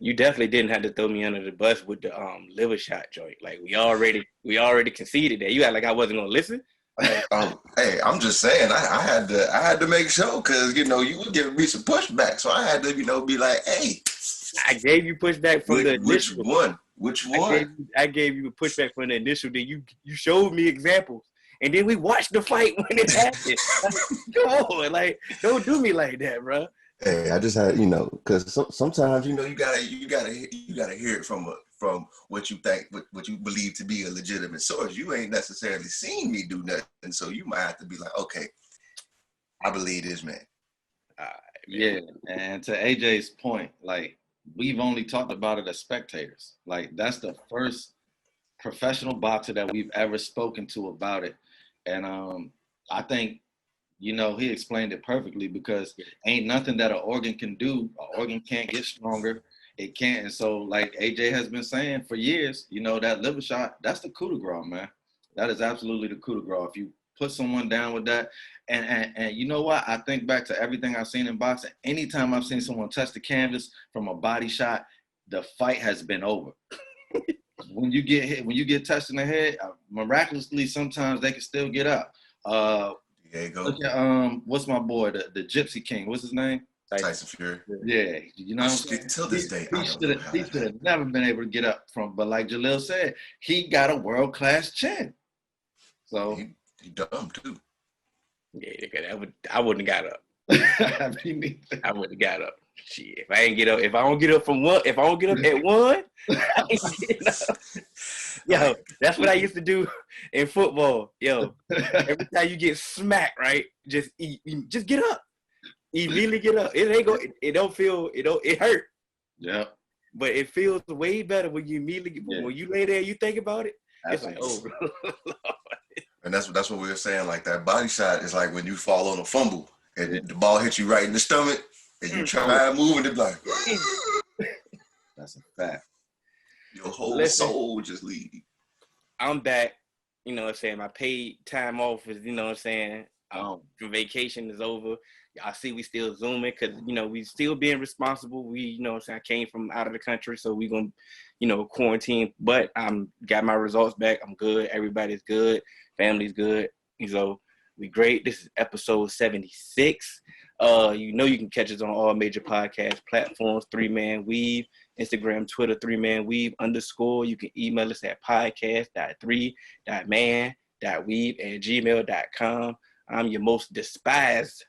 You definitely didn't have to throw me under the bus with the liver shot joint. Like we already conceded that. You act like I wasn't gonna listen. Hey, I'm just saying, I had to make sure because you were giving me some pushback, so I had to be like, hey, I gave you pushback from the initial. Which one? I gave you a pushback from the initial. Then you showed me examples, and then we watched the fight when it happened. Like, come on, like don't do me like that, bro. Hey, I just had because sometimes you gotta hear it from what you think, what you believe to be a legitimate source. You ain't necessarily seen me do nothing, so you might have to be like, okay, I believe this man. Yeah, and to AJ's point, like we've only talked about it as spectators. Like that's the first professional boxer that we've ever spoken to about it, and I think. He explained it perfectly because ain't nothing that an organ can do. An organ can't get stronger. It can't. And so, like AJ has been saying for years, that liver shot, that's the coup de grace, man. That is absolutely the coup de grace. If you put someone down with that, and you know what? I think back to everything I've seen in boxing. Anytime I've seen someone touch the canvas from a body shot, the fight has been over. When you get hit, when you get touched in the head, miraculously, sometimes they can still get up. There you go. Look at, what's my boy, the Gypsy King? What's his name? Tyson Fury. Yeah, Till this day, he should have never been able to get up from. But like Jalil said, he got a world class chin. So he dumb too. Yeah, I wouldn't have got up. I wouldn't have got up. Shit, if I don't get up from one, if I don't get up at one, I ain't getting up. Yo, that's what I used to do in football. Yo, every time you get smacked, right, just get up. Immediately get up. It hurt. Yeah. But it feels way better when you when you lay there, you think about it. Absolutely. It's like, oh, Lord. And that's what we were saying. Like that body shot is like when you fall on a fumble and the ball hits you right in the stomach and you try to move and it's like, that's a fact. Your whole soul just leave. I'm back. You know what I'm saying? My paid time off is, you know what I'm saying? Vacation is over. I see we still zooming because, we still being responsible. We, you know what I'm saying? I came from out of the country, so we going to, quarantine. But I'm got my results back. I'm good. Everybody's good. Family's good. So we great. This is episode 76. You can catch us on all major podcast platforms, 3Man Weave, Instagram, Twitter, 3Man Weave _. You can email us at podcast.3.man.weave@gmail.com. I'm your most despised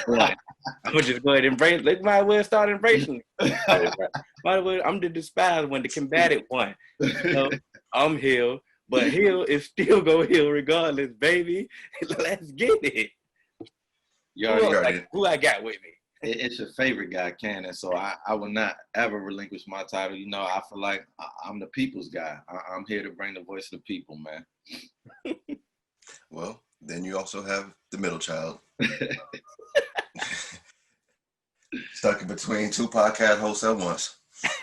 one. I'm gonna just go ahead and embrace. Let's might as well start embracing. I'm the despised one, the combative one. I'm Hill, but Hill is still gonna heal regardless, baby. Let's get it. Who I got with me? It's your favorite guy, Cannon. So I will not ever relinquish my title. I feel like I'm the people's guy. I'm here to bring the voice of the people, man. Well, then you also have the middle child. Stuck in between two podcast hosts at once.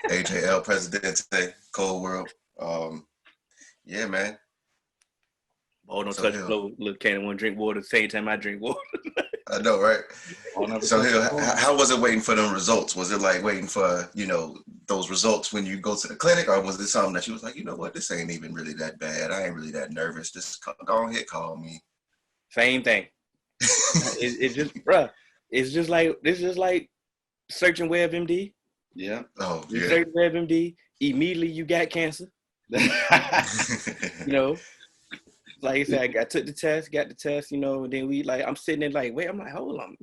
AJL Presidente, Cold World. Yeah, man. Oh, don't touch the floor. Look, Cannon want to drink water at the same time I drink water. I know, right? So, how was it waiting for them results? Was it like waiting for, those results when you go to the clinic? Or was it something that you was like, you know what, this ain't even really that bad. I ain't really that nervous. Just go ahead, call me. Same thing. It's just, bruh. It's just like searching WebMD. Yeah. Oh, you yeah. search WebMD, immediately you got cancer. Like I said, I took the test, got the test, and then I'm sitting there like, wait, I'm like, hold on.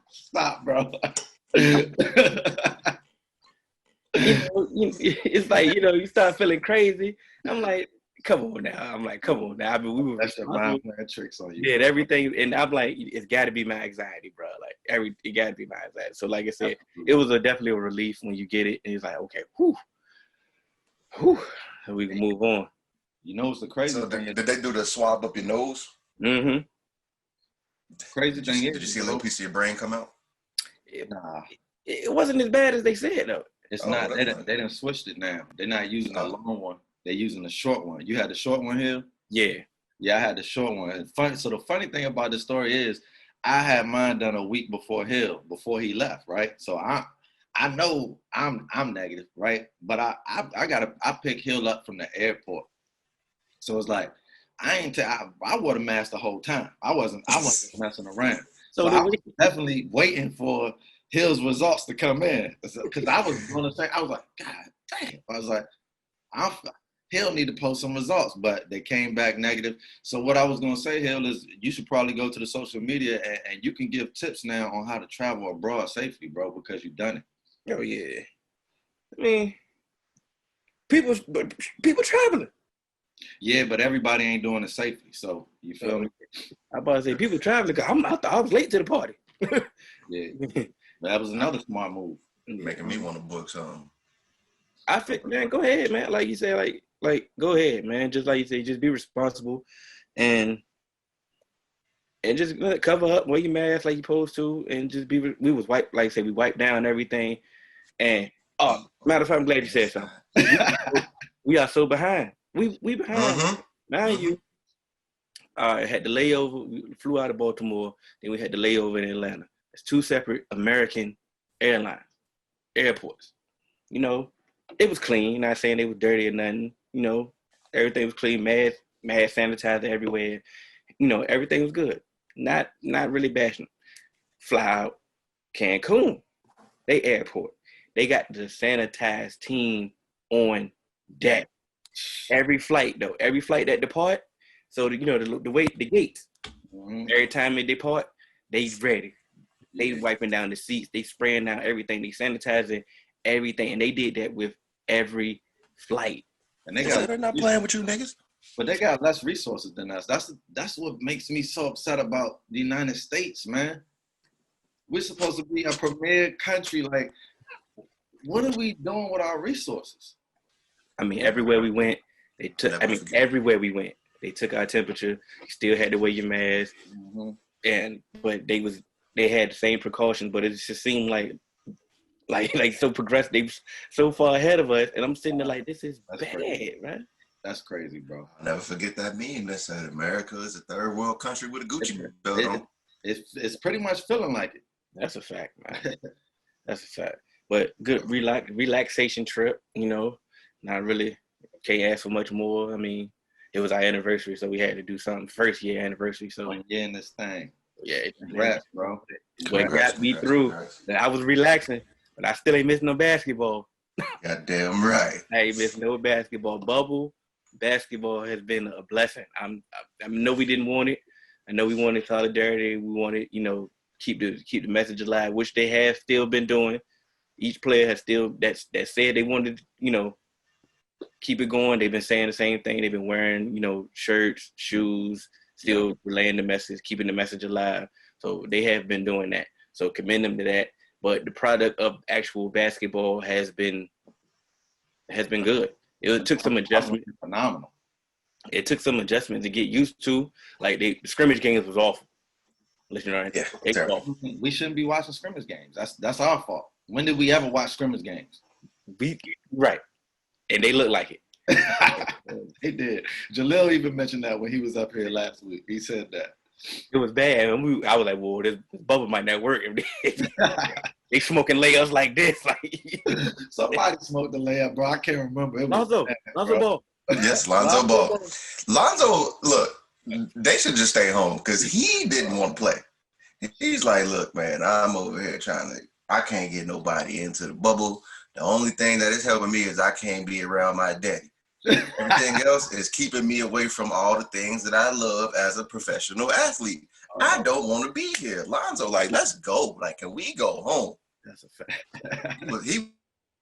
Stop, bro. It's like, you start feeling crazy. I'm like, come on now. I mean, we were that's your mind playing tricks on you. Did everything, and I'm like, it's got to be my anxiety, bro. Like it got to be my anxiety. So, like I said, it was definitely a relief when you get it, and it's like, okay, whew, and we can move on. What's the crazy thing? Did they do the swab up your nose? Mm-hmm. Crazy thing is, did you see a little piece of your brain come out? Nah. It wasn't as bad as they said, though. It's not. They done switched it now. They're not using the long one. They're using the short one. You had the short one here? Yeah. Yeah, I had the short one. So the funny thing about this story is I had mine done a week before he left, right? So I know I'm negative, right? But I pick Hill up from the airport. So it's like I wore the mask the whole time. I wasn't messing around. So I was definitely waiting for Hill's results to come in. Because I was gonna say, I was like, God damn. I was like, Hill need to post some results, but they came back negative. So what I was gonna say, Hill, is you should probably go to the social media and you can give tips now on how to travel abroad safely, bro, because you've done it. Oh yeah. I mean, people traveling. Yeah, but everybody ain't doing it safely. So you feel me? I about to say people traveling. I was late to the party. Yeah, that was another smart move. Making me want to book something. I think, man, go ahead, man. Like you said, like go ahead, man. Just like you say, just be responsible, and just cover up, wear your mask like you're supposed to, and just be. We was wiped, like I said, we wiped down everything, and matter of fact, I'm glad you said something. We are so behind. We behind. Mm-hmm. Now you had the layover. We flew out of Baltimore, then we had the layover in Atlanta. It's two separate American airports. You know, it was clean. Not saying they was dirty or nothing. You know, everything was clean. Mask sanitizer everywhere. You know, everything was good. Not really bashing. Fly out Cancun, they airport. They got the sanitized team on deck. Every flight that depart. So the gates. Mm-hmm. Every time they depart, they ready. They wiping down the seats. They spraying down everything. They sanitizing everything, and they did that with every flight. And they're not playing with you niggas. But they got less resources than us. That's what makes me so upset about the United States, man. We're supposed to be a premier country. Like, what are we doing with our resources? I mean, everywhere we went, they took our temperature. You still had to wear your mask, but they had the same precautions. But it just seemed like so progressive. They was so far ahead of us, and I'm sitting there like, this is bad, crazy. Right? That's crazy, bro. I'll never forget that meme that said America is a third world country with a Gucci belt on. It's pretty much feeling like it. That's a fact, man. That's a fact. But good relaxation trip, you know. Not really, can't ask for much more. I mean, it was our anniversary, so we had to do something. First year anniversary, so yeah, in this thing. Yeah, congrats, bro. What got me through that I was relaxing, but I still ain't missing no basketball. Goddamn right. I ain't missing no basketball. Bubble basketball has been a blessing. I know we didn't want it. I know we wanted solidarity. We wanted, keep the message alive, which they have still been doing. Each player has still that said they wanted, keep it going. They've been saying the same thing. They've been wearing, shirts, shoes, still relaying the message, keeping the message alive. So they have been doing that. So commend them to that. But the product of actual basketball has been good. It took some adjustment. Phenomenal. It took some adjustment to get used to. Like the scrimmage games was awful. We shouldn't be watching scrimmage games. That's our fault. When did we ever watch scrimmage games? Right. And they look like it. They did. Jalil even mentioned that when he was up here last week. He said that. It was bad. I was like, well, this bubble might not work. They smoking layups like this. Like somebody smoked the layup, bro. I can't remember. It was Lonzo Ball. Yes, Lonzo Ball. Lonzo, look, they should just stay home because he didn't want to play. He's like, look, man, I'm over here I can't get nobody into the bubble. The only thing that is helping me is I can't be around my daddy. Everything else is keeping me away from all the things that I love as a professional athlete. I don't want to be here. Lonzo, let's go. Can we go home? That's a fact. He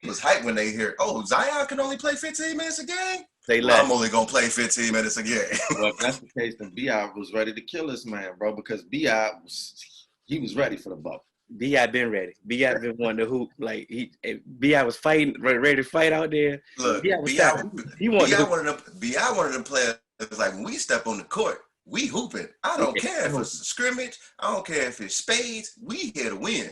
was hyped when they hear, Zion can only play 15 minutes a game? I'm only going to play 15 minutes a game. Well, if that's the case, then B.I. was ready to kill this man, bro, because B.I. was ready for the bubble. B.I. been ready. B.I. been wanting to hoop. B.I. was fighting, ready to fight out there. Look, B.I. one of them players. It was like, when we step on the court, we hooping. I don't care if it's a scrimmage. I don't care if it's spades. We here to win.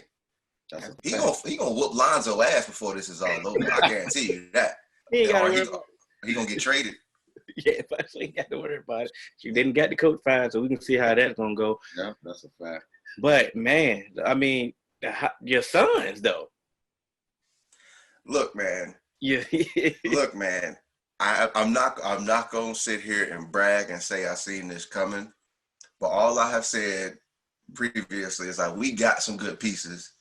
He gonna whoop Lonzo ass before this is all over. I guarantee you that. He gonna get traded. Yeah, but she ain't got to worry about it. She didn't get the coach fired, so we can see how that's gonna go. Yeah, that's a fact. But man, I mean, your sons though. Look, man. Yeah. Look, man. I'm not gonna sit here and brag and say I seen this coming. But all I have said previously is like we got some good pieces.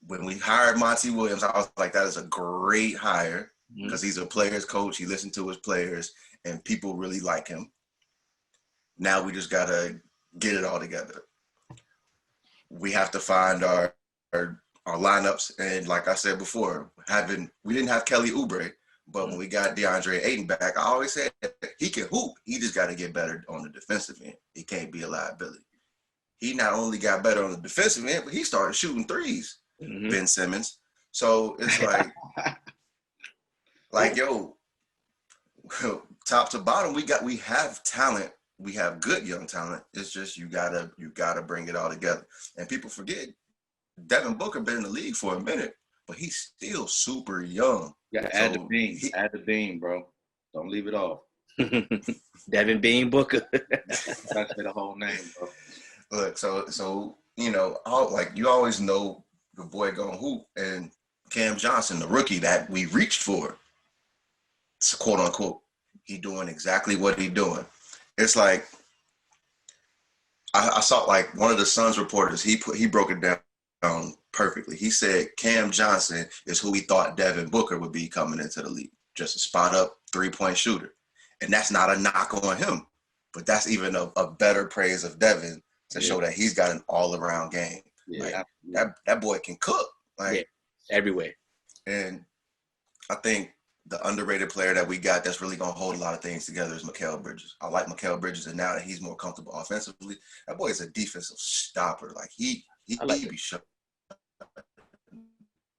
When we hired Monty Williams, I was like, that is a great hire because he's a players coach. He listened to his players, and people really like him. Now we just gotta get it all together. We have to find our lineups, and like I said before, we didn't have Kelly Oubre, but when we got DeAndre Ayton back, I always said he can hoop. He just got to get better on the defensive end. He can't be a liability. He not only got better on the defensive end, but he started shooting threes. Ben Simmons. So it's like, yo, top to bottom, we have talent. We have good young talent. It's just you gotta bring it all together. And people forget Devin Booker been in the league for a minute, but he's still super young. Yeah, add the beam. Add the beam, bro. Don't leave it off. Devin Bean Booker. That's the whole name, bro. Look, so you know, you always know the boy gonna hoop, and Cam Johnson, the rookie that we reached for, quote unquote, he doing exactly what he doing. It's like I saw like one of the Suns reporters. He broke it down perfectly. He said Cam Johnson is who he thought Devin Booker would be coming into the league, just a spot up 3-point shooter, and that's not a knock on him, but that's even a better praise of Devin to show that he's got an all around game. Yeah, like, that boy can cook, like everywhere. And I think the underrated player that we got that's really gonna hold a lot of things together is Mikal Bridges. I like Mikal Bridges, and now that he's more comfortable offensively, that boy is a defensive stopper. Like he be shut.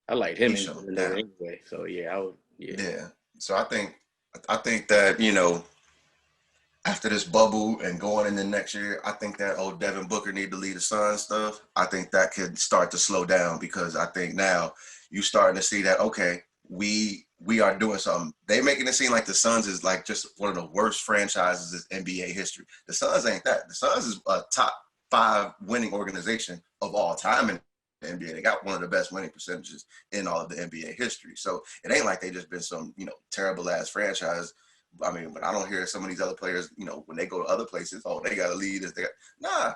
I like him anyway. So yeah. So I think that, you know, after this bubble and going into next year, I think that Devin Booker need to lead the Suns stuff. I think that could start to slow down because I think now you starting to see that, okay, we are doing something. They making it seem like the Suns is like just one of the worst franchises in NBA history. The Suns ain't that. The Suns is a top 5 winning organization of all time in the NBA. They got one of the best winning percentages in all of the NBA history. So it ain't like they just been some, you know, terrible ass franchise. I mean, but I don't hear some of these other players, you know, when they go to other places, they got to lead. Nah,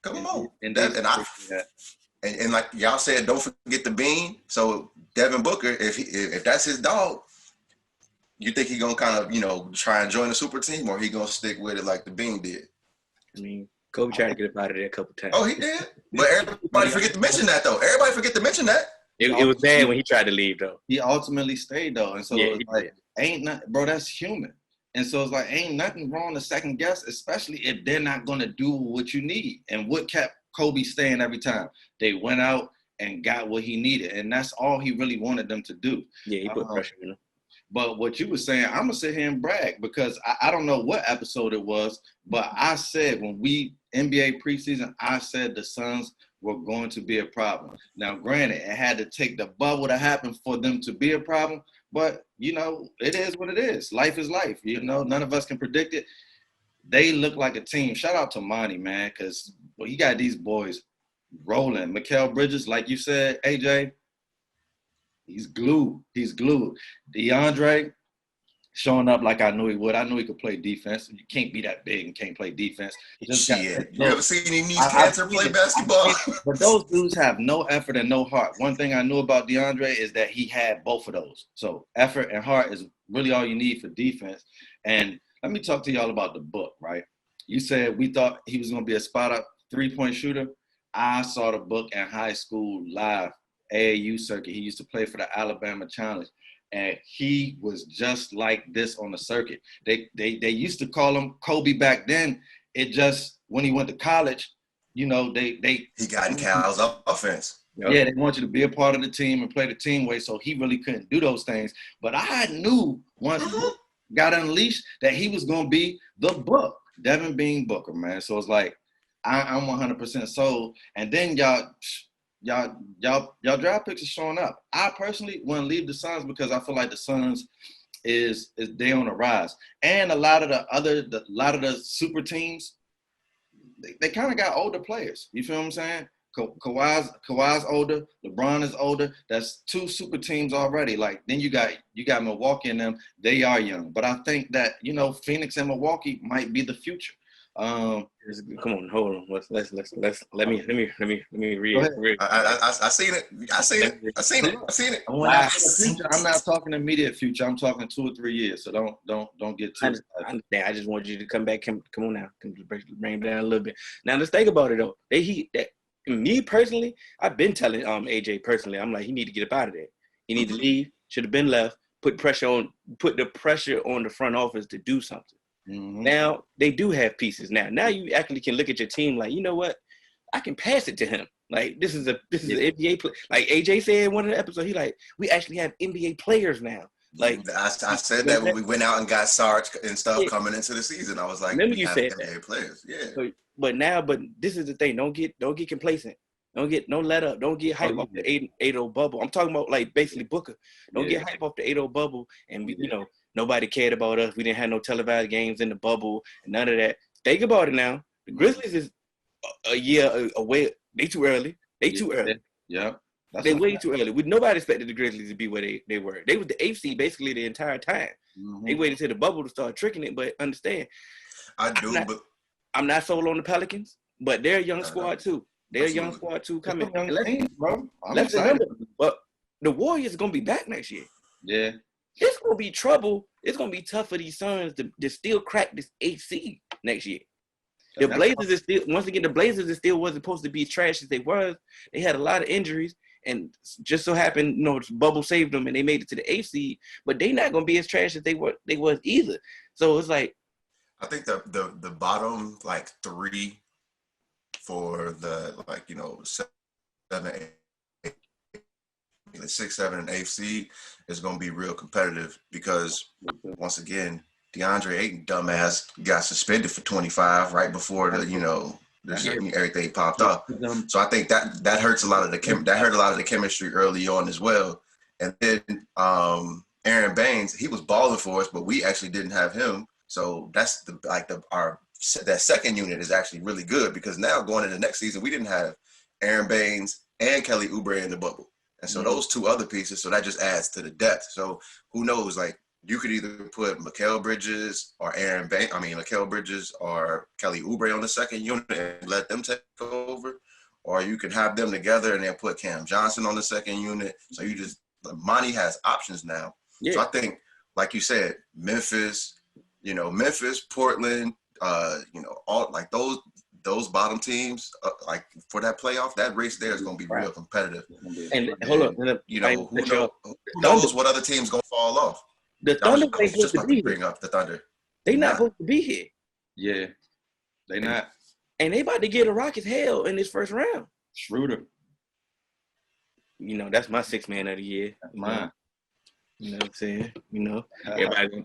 come on. And like y'all said, don't forget the bean. So Devin Booker, if that's his dog, you think he gonna kind of, you know, try and join the super team, or he gonna stick with it like the bean did? I mean, Kobe tried to get up out of there a couple times. Oh, he did. But everybody forget to mention that, though. Everybody forget to mention that. It was bad when he tried to leave, though. He ultimately stayed, though, and so it's like, ain't nothing, bro. That's human. And so it's like, ain't nothing wrong to second guess, especially if they're not gonna do what you need. And what kept Kobe staying every time? They went out and got what he needed, and that's all he really wanted them to do. Yeah, he put pressure on them. But what you were saying, I'm gonna sit here and brag because I don't know what episode it was, but I said when we NBA preseason, I said the Suns were going to be a problem. Now, granted, it had to take the bubble to happen for them to be a problem, but you know, it is what it is. Life is life. You know, none of us can predict it. They look like a team. Shout out to Monty, man, because he got these boys rolling. Mikal Bridges, like you said, AJ, he's glued. He's glued. DeAndre showing up like I knew he would. I knew he could play defense. You can't be that big and can't play defense. You ever seen him need cancer play basketball? But those dudes have no effort and no heart. One thing I knew about DeAndre is that he had both of those. So effort and heart is really all you need for defense. And let me talk to y'all about the book, right? You said we thought he was going to be a spot-up 3-point shooter. I saw the book in high school live, AAU circuit. He used to play for the Alabama Challenge. And he was just like this on the circuit. They used to call him Kobe back then. It just, when he went to college, you know, he got in Cal's offense. Yeah, they want you to be a part of the team and play the team way, so he really couldn't do those things. But I knew once he got unleashed that he was going to be the book, Devin Bean Booker, man. So it's like, I'm 100% sold. And then y'all draft picks are showing up. I personally want to leave the Suns because I feel like the Suns is they on the rise. And a lot of the super teams, they kind of got older players. You feel what I'm saying? Kawhi's older. LeBron is older. That's 2 super teams already. Like then you got Milwaukee and them. They are young, but I think that Phoenix and Milwaukee might be the future. Come on, hold on. Let me read. I seen it. I seen it. I'm not talking immediate future. I'm talking 2 or 3 years. So don't get too. I understand. I just want you to come back. Come on now. Bring it down a little bit. Now let's think about it though. Me personally, I've been telling AJ personally. I'm like, he need to get up out of there. He need to leave. Should have been left. Put the pressure on the front office to do something. Mm-hmm. Now they do have pieces. Now you actually can look at your team like, you know what? I can pass it to him. Like this is an NBA play. Like AJ said in one of the episodes, he like, we actually have NBA players now. Like I said that when we went out and got Sarge and stuff coming into the season. I was like, remember you said NBA that. Players. Yeah. So, but this is the thing. Don't get complacent. Don't let up. Don't get hype off the 8-0 bubble. I'm talking about like basically Booker. Don't get hype off the 8-0 bubble. And nobody cared about us. We didn't have no televised games in the bubble and none of that. Think about it now. The Grizzlies is a year away. They too early. Yeah. They way too early. Nobody expected the Grizzlies to be where they were. They was the 8th seed basically the entire time. Mm-hmm. They waited till the bubble to start tricking it. But understand, I'm not sold on the Pelicans, but they're a young squad too. They're a young squad too coming. Let's remember, but the Warriors are gonna be back next year. Yeah, it's gonna be trouble. It's gonna be tough for these Suns to still crack this 8th seed next year. The Blazers is still wasn't supposed to be as trash as they was. They had a lot of injuries. And just so happened, bubble saved them and they made it to the 8th seed, but they not gonna be as trash as they was either. So it's like, I think the bottom like 3 for the 7, 8, 6, 7, and 8th seed is gonna be real competitive because once again, DeAndre Ayton dumbass got suspended for 25 right before everything popped off. So I think that hurts a lot of the chemistry early on as well. And then Aaron Baines, he was balling for us, but we actually didn't have him. So that's that second unit is actually really good because now going into the next season, we didn't have Aaron Baines and Kelly Oubre in the bubble. And so those 2 other pieces, so that just adds to the depth. So who knows, like you could either put Mikal Bridges or Mikal Bridges or Kelly Oubre on the second unit and let them take over, or you can have them together and then put Cam Johnson on the second unit. So Monty has options now. Yeah. So I think, like you said, Memphis, Portland, all like those bottom teams, like for that playoff, that race there is going to be real competitive. And hold on, who knows what other teams going to fall off? The Thunder ain't supposed to be here. Bring up the Thunder. They not supposed to be here. Yeah, they not. And they about to get a Rockets hell in this first round. Schroeder. That's my 6th man of the year. That's mine. You know what I'm saying?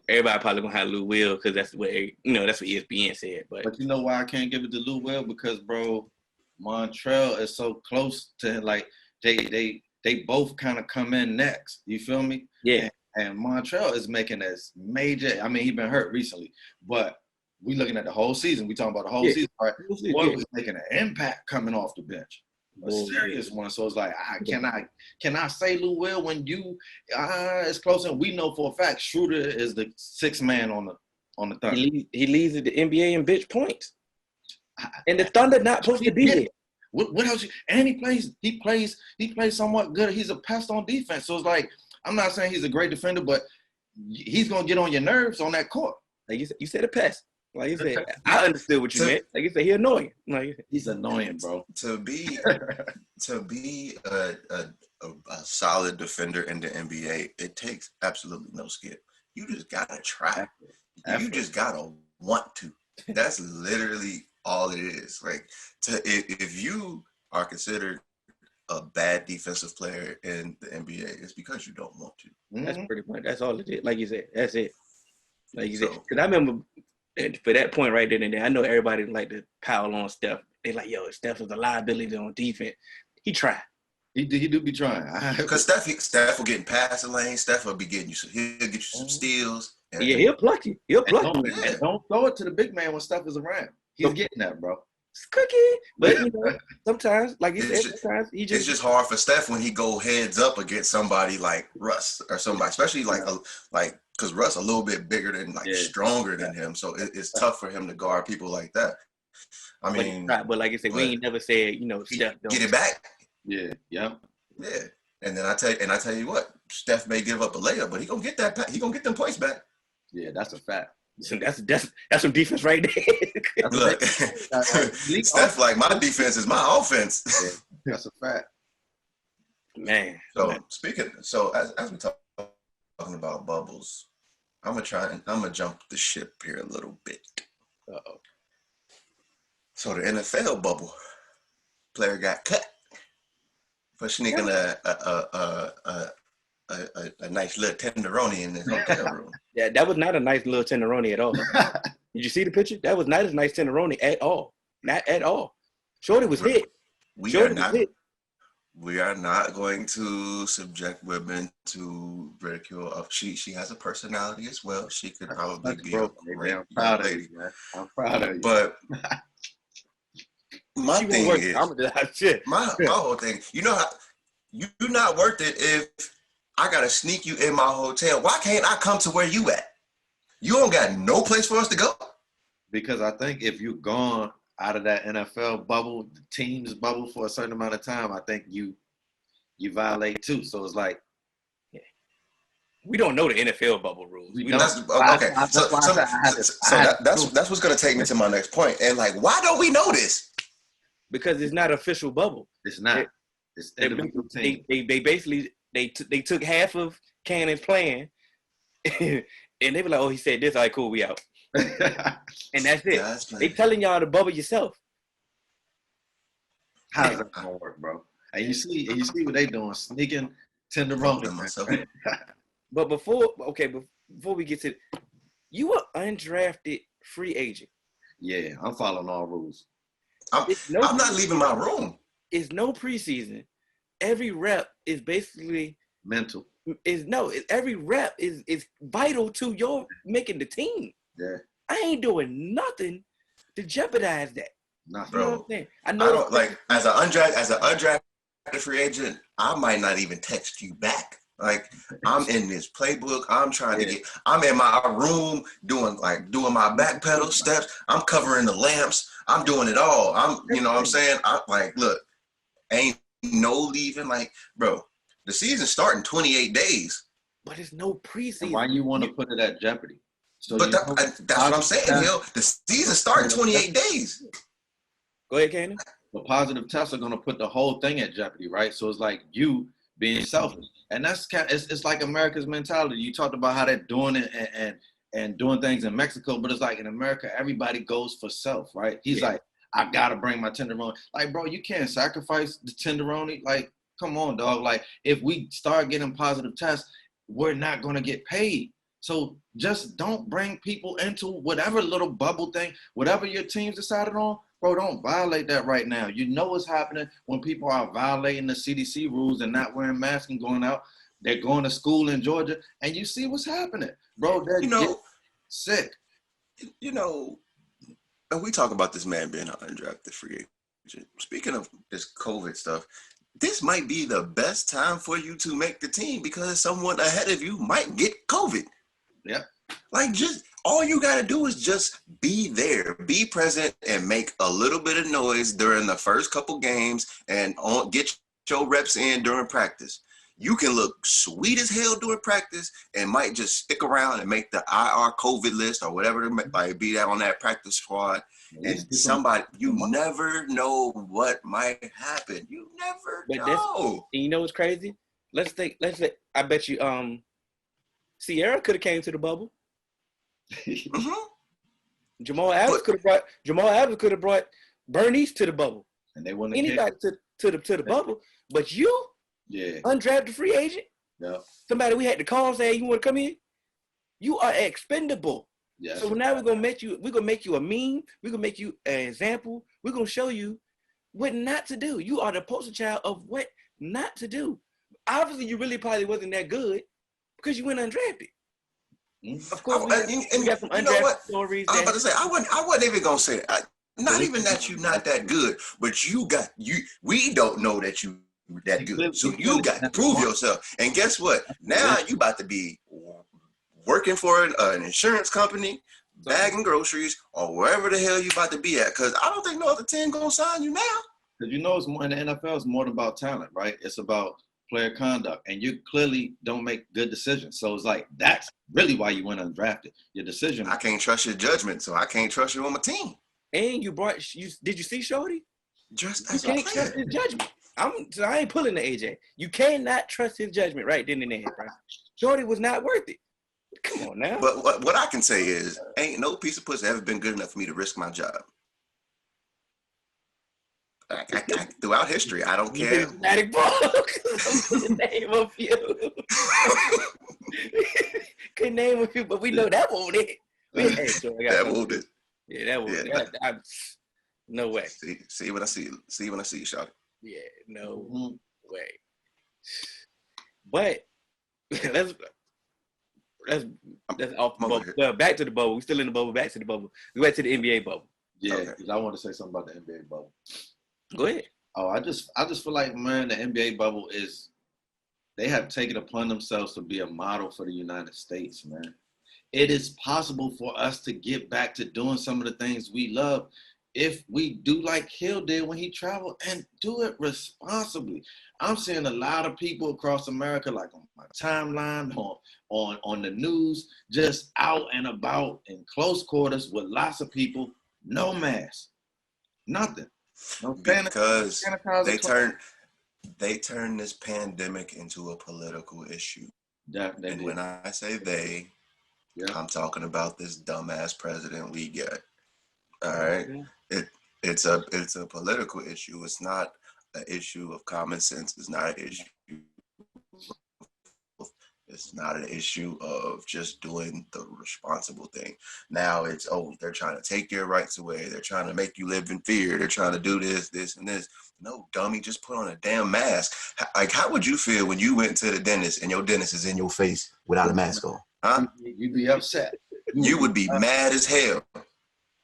Everybody probably gonna have Lou Will because that's what that's what ESPN said. But you know why I can't give it to Lou Will? Because bro, Montreal is so close to they both kind of come in next. You feel me? Yeah. And Montreal is making this major. I mean, he's been hurt recently, but we looking at the whole season. We talking about the whole season, right? Boy was making an impact coming off the bench, a serious one. So it's like, can I say Lou Will when you it's close? And we know for a fact Schroeder is the 6th man on the Thunder. He leads the NBA in bench points, and the Thunder not supposed to be there. What else? And he plays somewhat good. He's a pest on defense. So it's like, I'm not saying he's a great defender, but he's gonna get on your nerves on that court. Like you said, a pest. Like you said, I understood what you meant. Like you said, he's annoying. Like he's annoying, bro. To be a solid defender in the NBA, it takes absolutely no skill. You just gotta try. You just gotta want to. That's literally all it is. Like if you are considered a bad defensive player in the NBA, it's because you don't want to. That's pretty much. That's all it is. Like you said, that's it. Like you said, because I remember for that point right then and there, I know everybody like to pile on Steph. They like, yo, Steph is a liability on defense. He tried. He do be trying. Because Steph will get in passing lane. Steph will be getting you. He'll get you some steals. Yeah, he'll pluck you. He'll pluck you. Don't throw it to the big man when Steph is around. He's getting that, bro. it's cookie. But you know, sometimes, like you said, sometimes he just. It's just hard for Steph when he go heads up against somebody like Russ or somebody, especially like because Russ a little bit bigger than stronger than him, so it's tough for him to guard people like that. I mean, but like I said, we ain't never said Steph don't get it back. Yeah. And then I tell you what, Steph may give up a layup, but he gonna get that. He gonna get them points back. Yeah, that's a fact. So that's some defense right there. Look, Steph, like my defense is my offense. Yeah, that's a fact, man. So as we talking about bubbles, I'm gonna jump the ship here a little bit. Uh-oh. So the NFL bubble player got cut for sneaking a nice little tenderoni in his hotel room. Yeah, that was not a nice little tenderoni at all. Did you see the picture? That was not a nice tenderoni at all. Not at all. Shorty was hit. We are not going to subject women to ridicule. She has a personality as well. She could probably be a great proud lady. I'm proud of you. But my thing is, my whole thing, you're not worth it if I gotta sneak you in my hotel. Why can't I come to where you at? You don't got no place for us to go? Because I think if you're gone out of that NFL bubble, the team's bubble for a certain amount of time, I think you violate too. So it's like, we don't know the NFL bubble rules. That's what's gonna take me to my next point. And like, why don't we know this? Because it's not official bubble. It's not. It's individual team. They basically they took half of Cannon's plan, and they were like, "Oh, he said this. All right, cool, we out." And that's it. They telling y'all to bubble yourself. How's that gonna work, bro? And you see what they doing, sneaking tenderoni myself. But before we get to, you are undrafted free agent. Yeah, I'm following all rules. I'm not leaving my room. It's no preseason. Every rep is basically mental. Every rep is vital to your making the team. Yeah. I ain't doing nothing to jeopardize that. Nothing. Bro, you know what I'm saying? I know as an undrafted free agent, I might not even text you back. Like, I'm in this playbook. I'm trying to I'm in my room doing my back pedal steps. I'm covering the lamps. I'm doing it all. You know what I'm saying? I'm like, look, ain't no leaving. Like, bro, the season starting 28 days. But it's no preseason. And why you want to put it at jeopardy? So but that's what I'm saying, Hill. The season starting 28 days. Go ahead, Cannon. The positive tests are going to put the whole thing at jeopardy, right? So it's like you being selfish. And it's like America's mentality. You talked about how they're doing it and doing things in Mexico, but it's like in America, everybody goes for self, right? He's like, I got to bring my tenderoni. Like, bro, you can't sacrifice the tenderoni. Like, come on, dog. Like, if we start getting positive tests, we're not going to get paid. So just don't bring people into whatever little bubble thing, whatever your team's decided on. Bro, don't violate that right now. You know what's happening when people are violating the CDC rules and not wearing masks and going out. They're going to school in Georgia, and you see what's happening. Bro, they're getting sick. And we talk about this man being an undrafted free agent. Speaking of this COVID stuff, this might be the best time for you to make the team because someone ahead of you might get COVID. Yeah. Like, just all you got to do is just be there, be present, and make a little bit of noise during the first couple games and get your reps in during practice. You can look sweet as hell during practice and might just stick around and make the IR COVID list or whatever, like be that on that practice squad. And somebody, you never know what might happen. You never know. And you know what's crazy? Let's say, I bet you, Sierra could have came to the bubble. Mm-hmm. Jamal Adams could have brought Bernice to the bubble. And they wouldn't anybody to the bubble. But you, undrafted free agent, somebody we had to call say, hey, you want to come in? You are expendable. Yes. So now we're gonna make you a meme. We're gonna make you an example. We're gonna show you what not to do. You are the poster child of what not to do. Obviously, you really probably wasn't that good because you went undrafted. Of course, we got some undrafted stories. I was about to say I wasn't even gonna say that. Not even that you're not that good, but we don't know that you that good. So you got to prove yourself. And guess what? Now you about to be working for an insurance company, bagging groceries, or wherever the hell you about to be at. Because I don't think no other team gonna sign you now. Because it's more in the NFL. It's more about talent, right? It's about player conduct, and you clearly don't make good decisions. So it's like that's really why you went undrafted. Your decision. I can't trust your judgment, so I can't trust you on my team. And did you see Shorty? Just you can't trust his judgment. I ain't pulling the AJ. You cannot trust his judgment right then and there, bro. Shorty was not worth it. Come on now. But what I can say is, ain't no piece of pussy ever been good enough for me to risk my job. Throughout history, I don't care. Dramatic ball. Name a few. Could name a few, but we know that won't it. That won't it. Yeah, that won't it. No way. See when I see you, Shawty. Yeah, no way. But let's off the bubble. Back to the bubble. We're still in the bubble. Back to the bubble. We went to the NBA bubble. Yeah, because I want to say something about the NBA bubble. Go ahead. Oh, I just feel like, man, the NBA bubble they have taken upon themselves to be a model for the United States, man. It is possible for us to get back to doing some of the things we love if we do like Hill did when he traveled and do it responsibly. I'm seeing a lot of people across America, like on my timeline, on the news, just out and about in close quarters with lots of people, no mask, nothing. No because they turn this pandemic into a political issue. And when I say they, I'm talking about this dumbass president we get. All right, it's a political issue. It's not an issue of common sense. It's not an issue. It's not an issue of just doing the responsible thing. Now it's, they're trying to take your rights away. They're trying to make you live in fear. They're trying to do this, and this. No, dummy, just put on a damn mask. Like, how would you feel when you went to the dentist and your dentist is in your face without a mask on? Huh? You'd be upset. You would be mad as hell.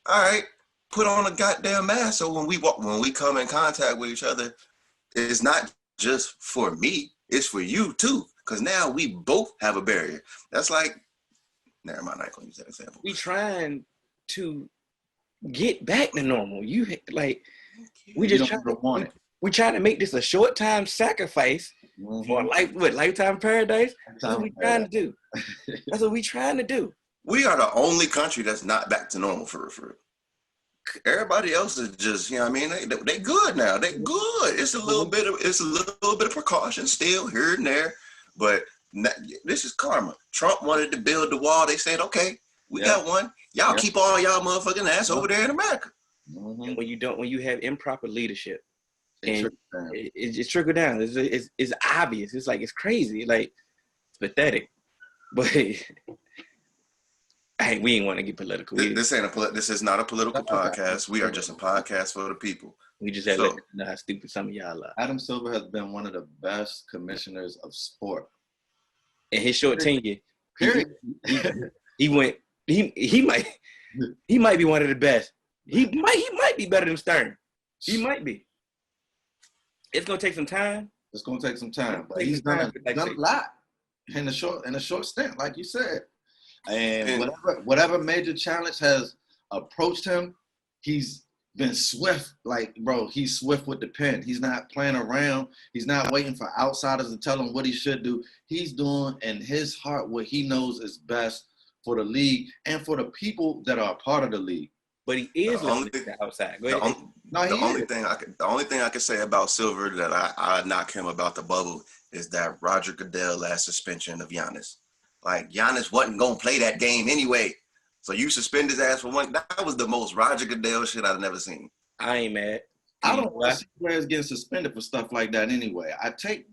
All right, put on a goddamn mask so when we come in contact with each other, it's not just for me, it's for you too. Because now we both have a barrier. That's like, never mind, I ain't gonna use that example. We trying to get back to normal. We trying to make this a short time sacrifice for lifetime paradise. That's what we trying to do. That's what we trying to do. We are the only country that's not back to normal for real. Everybody else is just, you know what I mean? They good now. They good. It's a little bit of precaution still here and there. But this is karma. Trump wanted to build the wall. They said, okay, we got one. Y'all keep all y'all motherfucking ass over there in America. And when you have improper leadership, it just trickle down. It's obvious. It's like, it's crazy. Like, it's pathetic. But we ain't want to get political. This is not a political podcast. We are just a podcast for the people. We just had to let you know how stupid some of y'all are. Adam Silver has been one of the best commissioners of sport. In his short tenure, he might be one of the best. He might be better than Stern. He might be. It's gonna take some time. But he's done a lot in a short stint, like you said. And whatever major challenge has approached him, he's been swift. Like, bro, he's swift with the pen. He's not playing around. He's not waiting for outsiders to tell him what he should do. He's doing in his heart what he knows is best for the league and for the people that are a part of the league. But he is listening to the outside. Go ahead. The only thing I can say about Silver that I knock him about the bubble is that Roger Goodell last suspension of Giannis. Like, Giannis wasn't gonna play that game anyway. So you suspend his ass for one. That was the most Roger Goodell shit I've never seen. I ain't mad. I don't want to see players getting suspended for stuff like that anyway.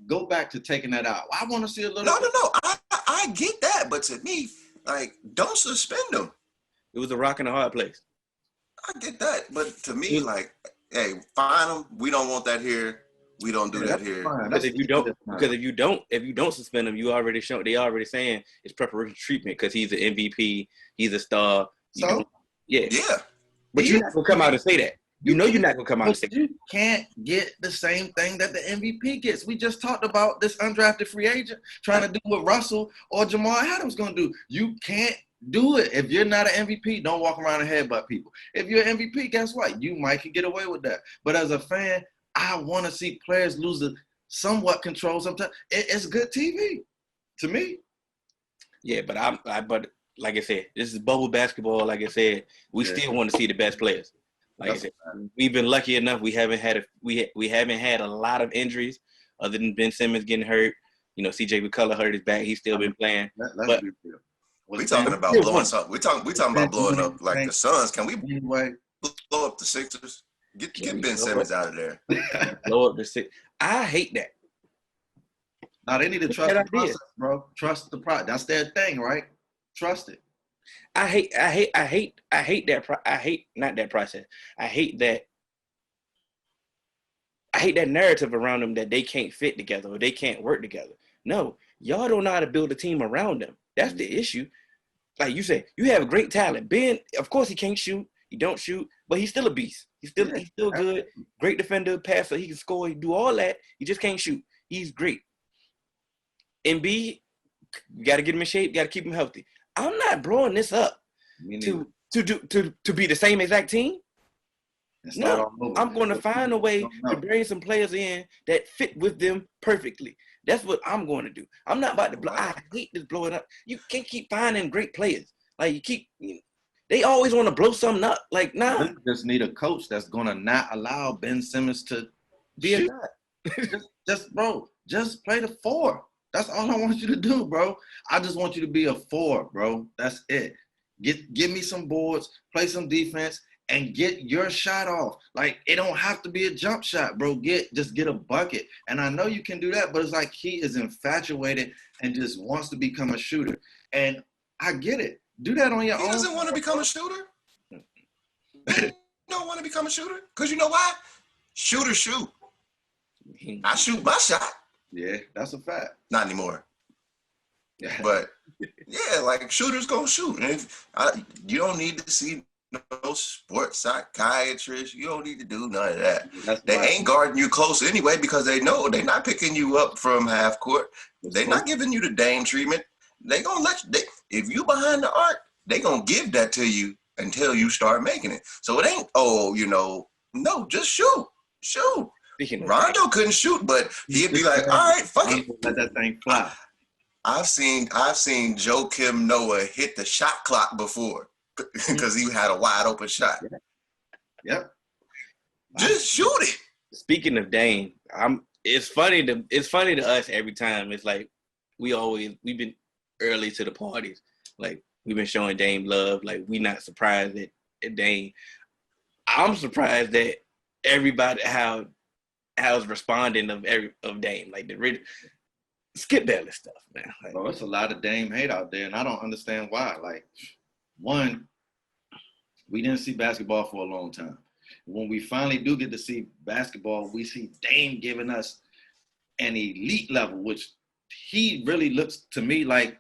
Go back to taking that out. I want to see a little. No. I get that, but to me, like, don't suspend them. It was a rock and a hard place. I get that, but to me, like, hey, fine them. We don't want that here. We don't do that here. Because if you don't suspend him, they already saying it's preparation treatment because he's an MVP, he's a star. Yeah. But you're not gonna come out and say that. You know you're not gonna come out and say that. You can't get the same thing that the MVP gets. We just talked about this undrafted free agent trying to do what Russell or Jamal Adams gonna do. You can't do it. If you're not an MVP, don't walk around and headbutt people. If you're an MVP, guess what? You might can get away with that. But as a fan, I want to see players lose the somewhat control sometimes. It's good TV to me. Yeah, but but like I said, this is bubble basketball. Like I said, we still want to see the best players. Like I said, we've been lucky enough. We haven't had a lot of injuries other than Ben Simmons getting hurt. You know, CJ McCullough hurt his back. He's still been playing. But we talking about blowing something. We talking about blowing up like the Suns. Can we blow up the Sixers? Get Ben Simmons out of there. Blow up the Sixers. I hate that. Now they need to trust the process, bro. Trust the process. That's their thing, right? Trust it. I hate not that process. I hate that narrative around them that they can't fit together or they can't work together. No, y'all don't know how to build a team around them. That's the issue. Like you say, you have great talent. Ben, of course, he can't shoot. He don't shoot, but he's still a beast. He's still good. Great defender, passer. He can score. He can do all that. He just can't shoot. He's great. Embiid, you got to get him in shape. Got to keep him healthy. I'm not blowing this up to be the same exact team. No, I'm going to find a way to bring some players in that fit with them perfectly. That's what I'm going to do. I'm not about to blow. I hate this blowing up. You can't keep finding great players. Like they always want to blow something up. Like, nah. We just need a coach that's going to not allow Ben Simmons to be a nut. just play the 4. That's all I want you to do, bro. I just want you to be a 4, bro. That's it. Give me some boards, play some defense, and get your shot off. Like, it don't have to be a jump shot, bro. Just get a bucket. And I know you can do that, but it's like he is infatuated and just wants to become a shooter. And I get it. Do that on your own. He doesn't want to become a shooter. You don't want to become a shooter? Because you know why? Shooters shoot. I shoot my shot. Yeah, that's a fact. Not anymore. Yeah. But, yeah, like, shooters gonna shoot. And you don't need to see no sports psychiatrist. You don't need to do none of that. They ain't guarding you close anyway because they know they're not picking you up from half court. They're not giving you the Dame treatment. They gonna let you. If you behind the arc, they gonna give that to you until you start making it. So it ain't, no, just shoot. Rondo couldn't shoot, but he'd be like, all right, fuck it. Let that thing fly. I've seen Joakim Noah hit the shot clock before because he had a wide open shot. Yep. Just shoot it. Speaking of Dame, it's funny to us every time. It's like we've been early to the parties. Like, we've been showing Dame love. Like, we not surprised at Dame. I'm surprised that everybody how it's responding of Dame. Like, skip that stuff, man. Like, bro, it's a lot of Dame hate out there, and I don't understand why. Like, one, we didn't see basketball for a long time. When we finally do get to see basketball, we see Dame giving us an elite level, which he really looks to me like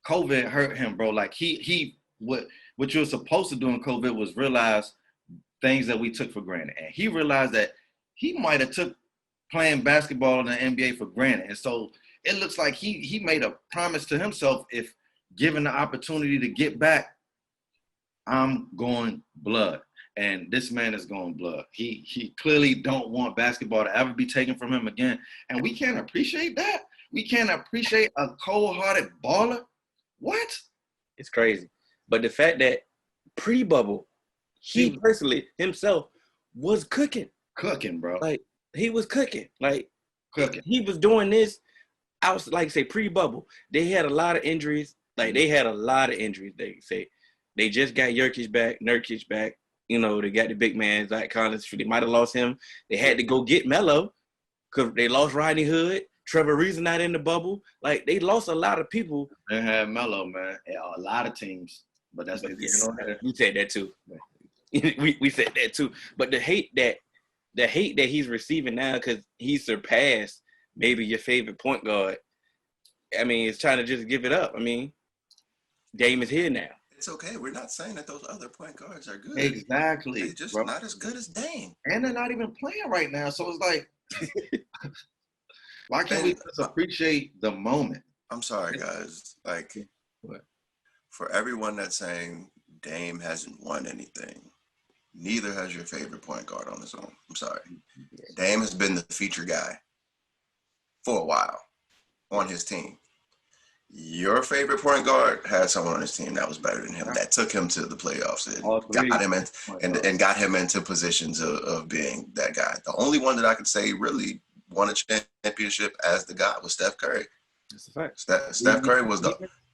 COVID hurt him, bro. Like, what you were supposed to do in COVID was realize things that we took for granted. And he realized that he might have took playing basketball in the NBA for granted. And so it looks like he made a promise to himself, if given the opportunity to get back, I'm going blood. And this man is going blood. He clearly don't want basketball to ever be taken from him again. And we can't appreciate that. We can't appreciate a cold-hearted baller. What? It's crazy. But the fact that pre-bubble, he personally himself was cooking. Cooking, bro. Like, he was cooking. Like, cooking. He was doing this. I was like, say, pre-bubble. They had a lot of injuries. Like, they They say they just got Nurkic back. You know, they got the big man, Zach Collins. They might have lost him. They had to go get Melo because they lost Rodney Hood. Trevor Reason not in the bubble. Like, they lost a lot of people. They had Melo, man. Yeah, a lot of teams. But that's what we said that too. we said that too. But the hate that he's receiving now because he surpassed maybe your favorite point guard. I mean, it's trying to just give it up. I mean, Dame is here now. It's okay. We're not saying that those other point guards are good. Exactly. They're just not as good as Dame. And they're not even playing right now. So it's like, why can't we just appreciate the moment? I'm sorry, guys. Like, what? For everyone that's saying Dame hasn't won anything, neither has your favorite point guard on his own. I'm sorry. Dame has been the feature guy for a while on his team. Your favorite point guard had someone on his team that was better than him, that took him to the playoffs and got him into positions of being that guy. The only one that I could say really won a championship as the guy was Steph Curry. That's a fact. Steph Curry was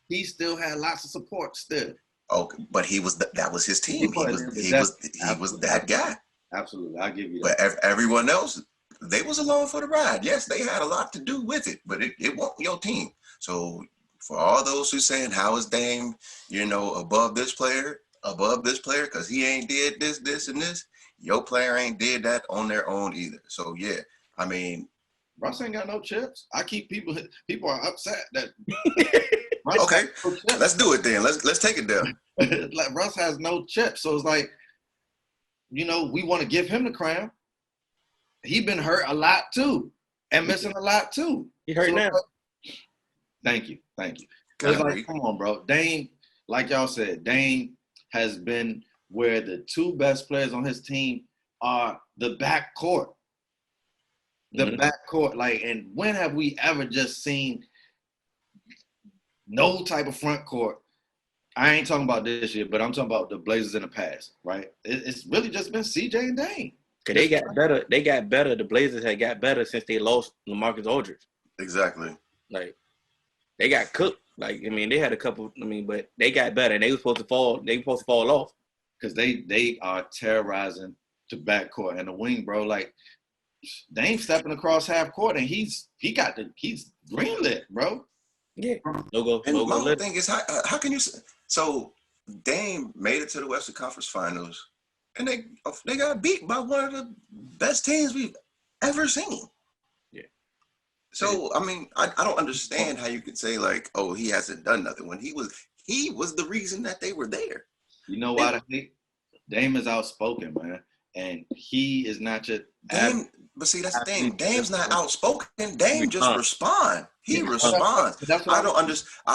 he still had lots of support still. Oh, but he was that was his team. He was that guy. Absolutely, I'll give you that. But everyone else, they was along for the ride. Yes, they had a lot to do with it, but it wasn't your team. So for all those who saying, how is Dame, above this player, because he ain't did this, and this, your player ain't did that on their own either. So yeah, I mean, Russ ain't got no chips. I keep people are upset that. Okay, let's do it then. Let's take it there. Like Russ has no chips, so it's like, we want to give him the crown. He been hurt a lot too, and missing a lot too. He hurt now. Thank you. It's like, come on, bro. Dame, like y'all said, Dame has been where the two best players on his team are the backcourt. Backcourt, and when have we ever just seen no type of front court? I ain't talking about this year, but I'm talking about the Blazers in the past, right? It's really just been CJ and Dame. Cause they got better. They got better. The Blazers had got better since they lost LaMarcus Aldridge. Exactly. They got cooked. They had a couple. But they got better. And they were supposed to fall. They were supposed to fall off because they are terrorizing the backcourt and the wing, bro. Dame stepping across half court and he's greenlit, bro. Yeah. No go. And my whole thing is how can you? So Dame made it to the Western Conference Finals, and they got beat by one of the best teams we've ever seen. Yeah. So I don't understand how you could say he hasn't done nothing when he was the reason that they were there. You know what I think? Dame is outspoken, man, and he is not just Dame. But see, that's the thing. Dame's not outspoken. Dame just respond. He responds. I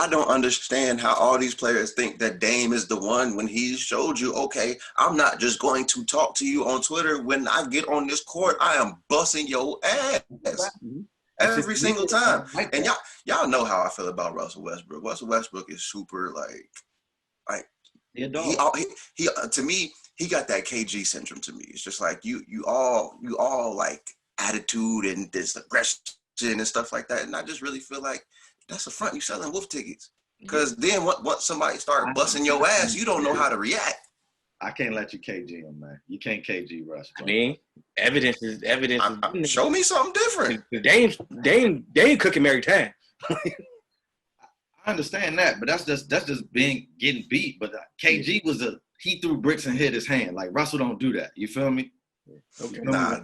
don't understand how all these players think that Dame is the one when he showed you, okay, I'm not just going to talk to you on Twitter. When I get on this court, I am busting your ass every single time. And y'all know how I feel about Russell Westbrook. Russell Westbrook is super he to me, he got that KG syndrome to me. It's just like you all like attitude and this aggression and stuff like that. And I just really feel like that's a front. You selling wolf tickets. Because then once somebody start busting your ass, you don't know how to react. I can't let you KG him, man. You can't KG Russ. Bro. Evidence is. Show me something different. Dame cooking every time. I understand that, but that's just getting beat. But KG he threw bricks and hit his hand. Like Russell don't do that. You feel me? Okay. Nah,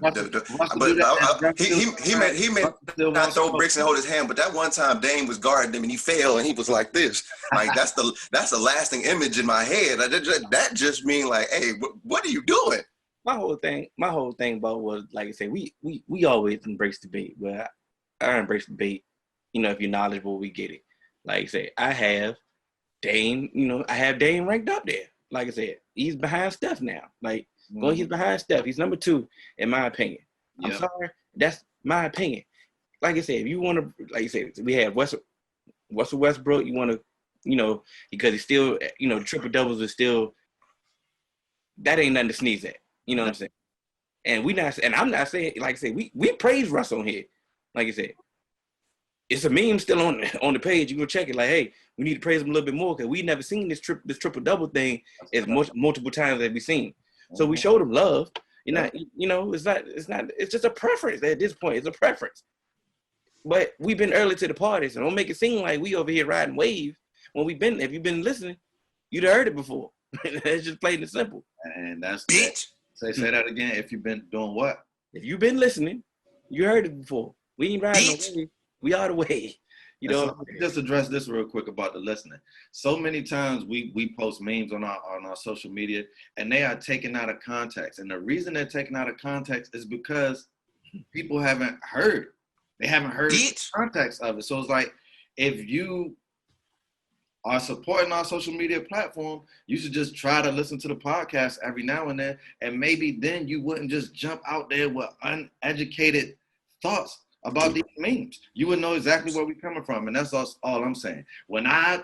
he may not throw bricks and hold his hand, but that one time Dame was guarding him and he fell and he was like this. That's the lasting image in my head. That just mean hey, what are you doing? My whole thing about was like I say, we always embrace debate. But I embrace debate. If you're knowledgeable, we get it. Like I say, I have Dame. I have Dame ranked up there. Like I said, he's behind Steph now. He's behind Steph. He's number 2 in my opinion. I'm sorry, that's my opinion. Like I said, if you want to, like I said, we have Russell Westbrook. You want to, because he's still, triple doubles is still. That ain't nothing to sneeze at. You know what I'm saying? And I'm not saying, like I said, we praise Russ on here. Like I said, it's a meme still on the page. You go check it. Hey, we need to praise him a little bit more because we never seen this triple double thing as multiple times as we've seen. So we showed him love. It's just a preference at this point. It's a preference. But we've been early to the party, so don't make it seem like we over here riding waves when if you've been listening, you'd have heard it before. It's just plain and simple. And that's bitch. Say that again. If you've been doing what? If you've been listening, you heard it before. We ain't riding no wave. We are the wave. You know, so just address this real quick about the listening. So many times we post memes on our social media, and they are taken out of context. And the reason they're taken out of context is because people haven't heard. They haven't heard the context of it. So it's like, if you are supporting our social media platform, you should just try to listen to the podcast every now and then, and maybe then you wouldn't just jump out there with uneducated thoughts about these memes. You would know exactly where we're coming from, and that's all I'm saying. When I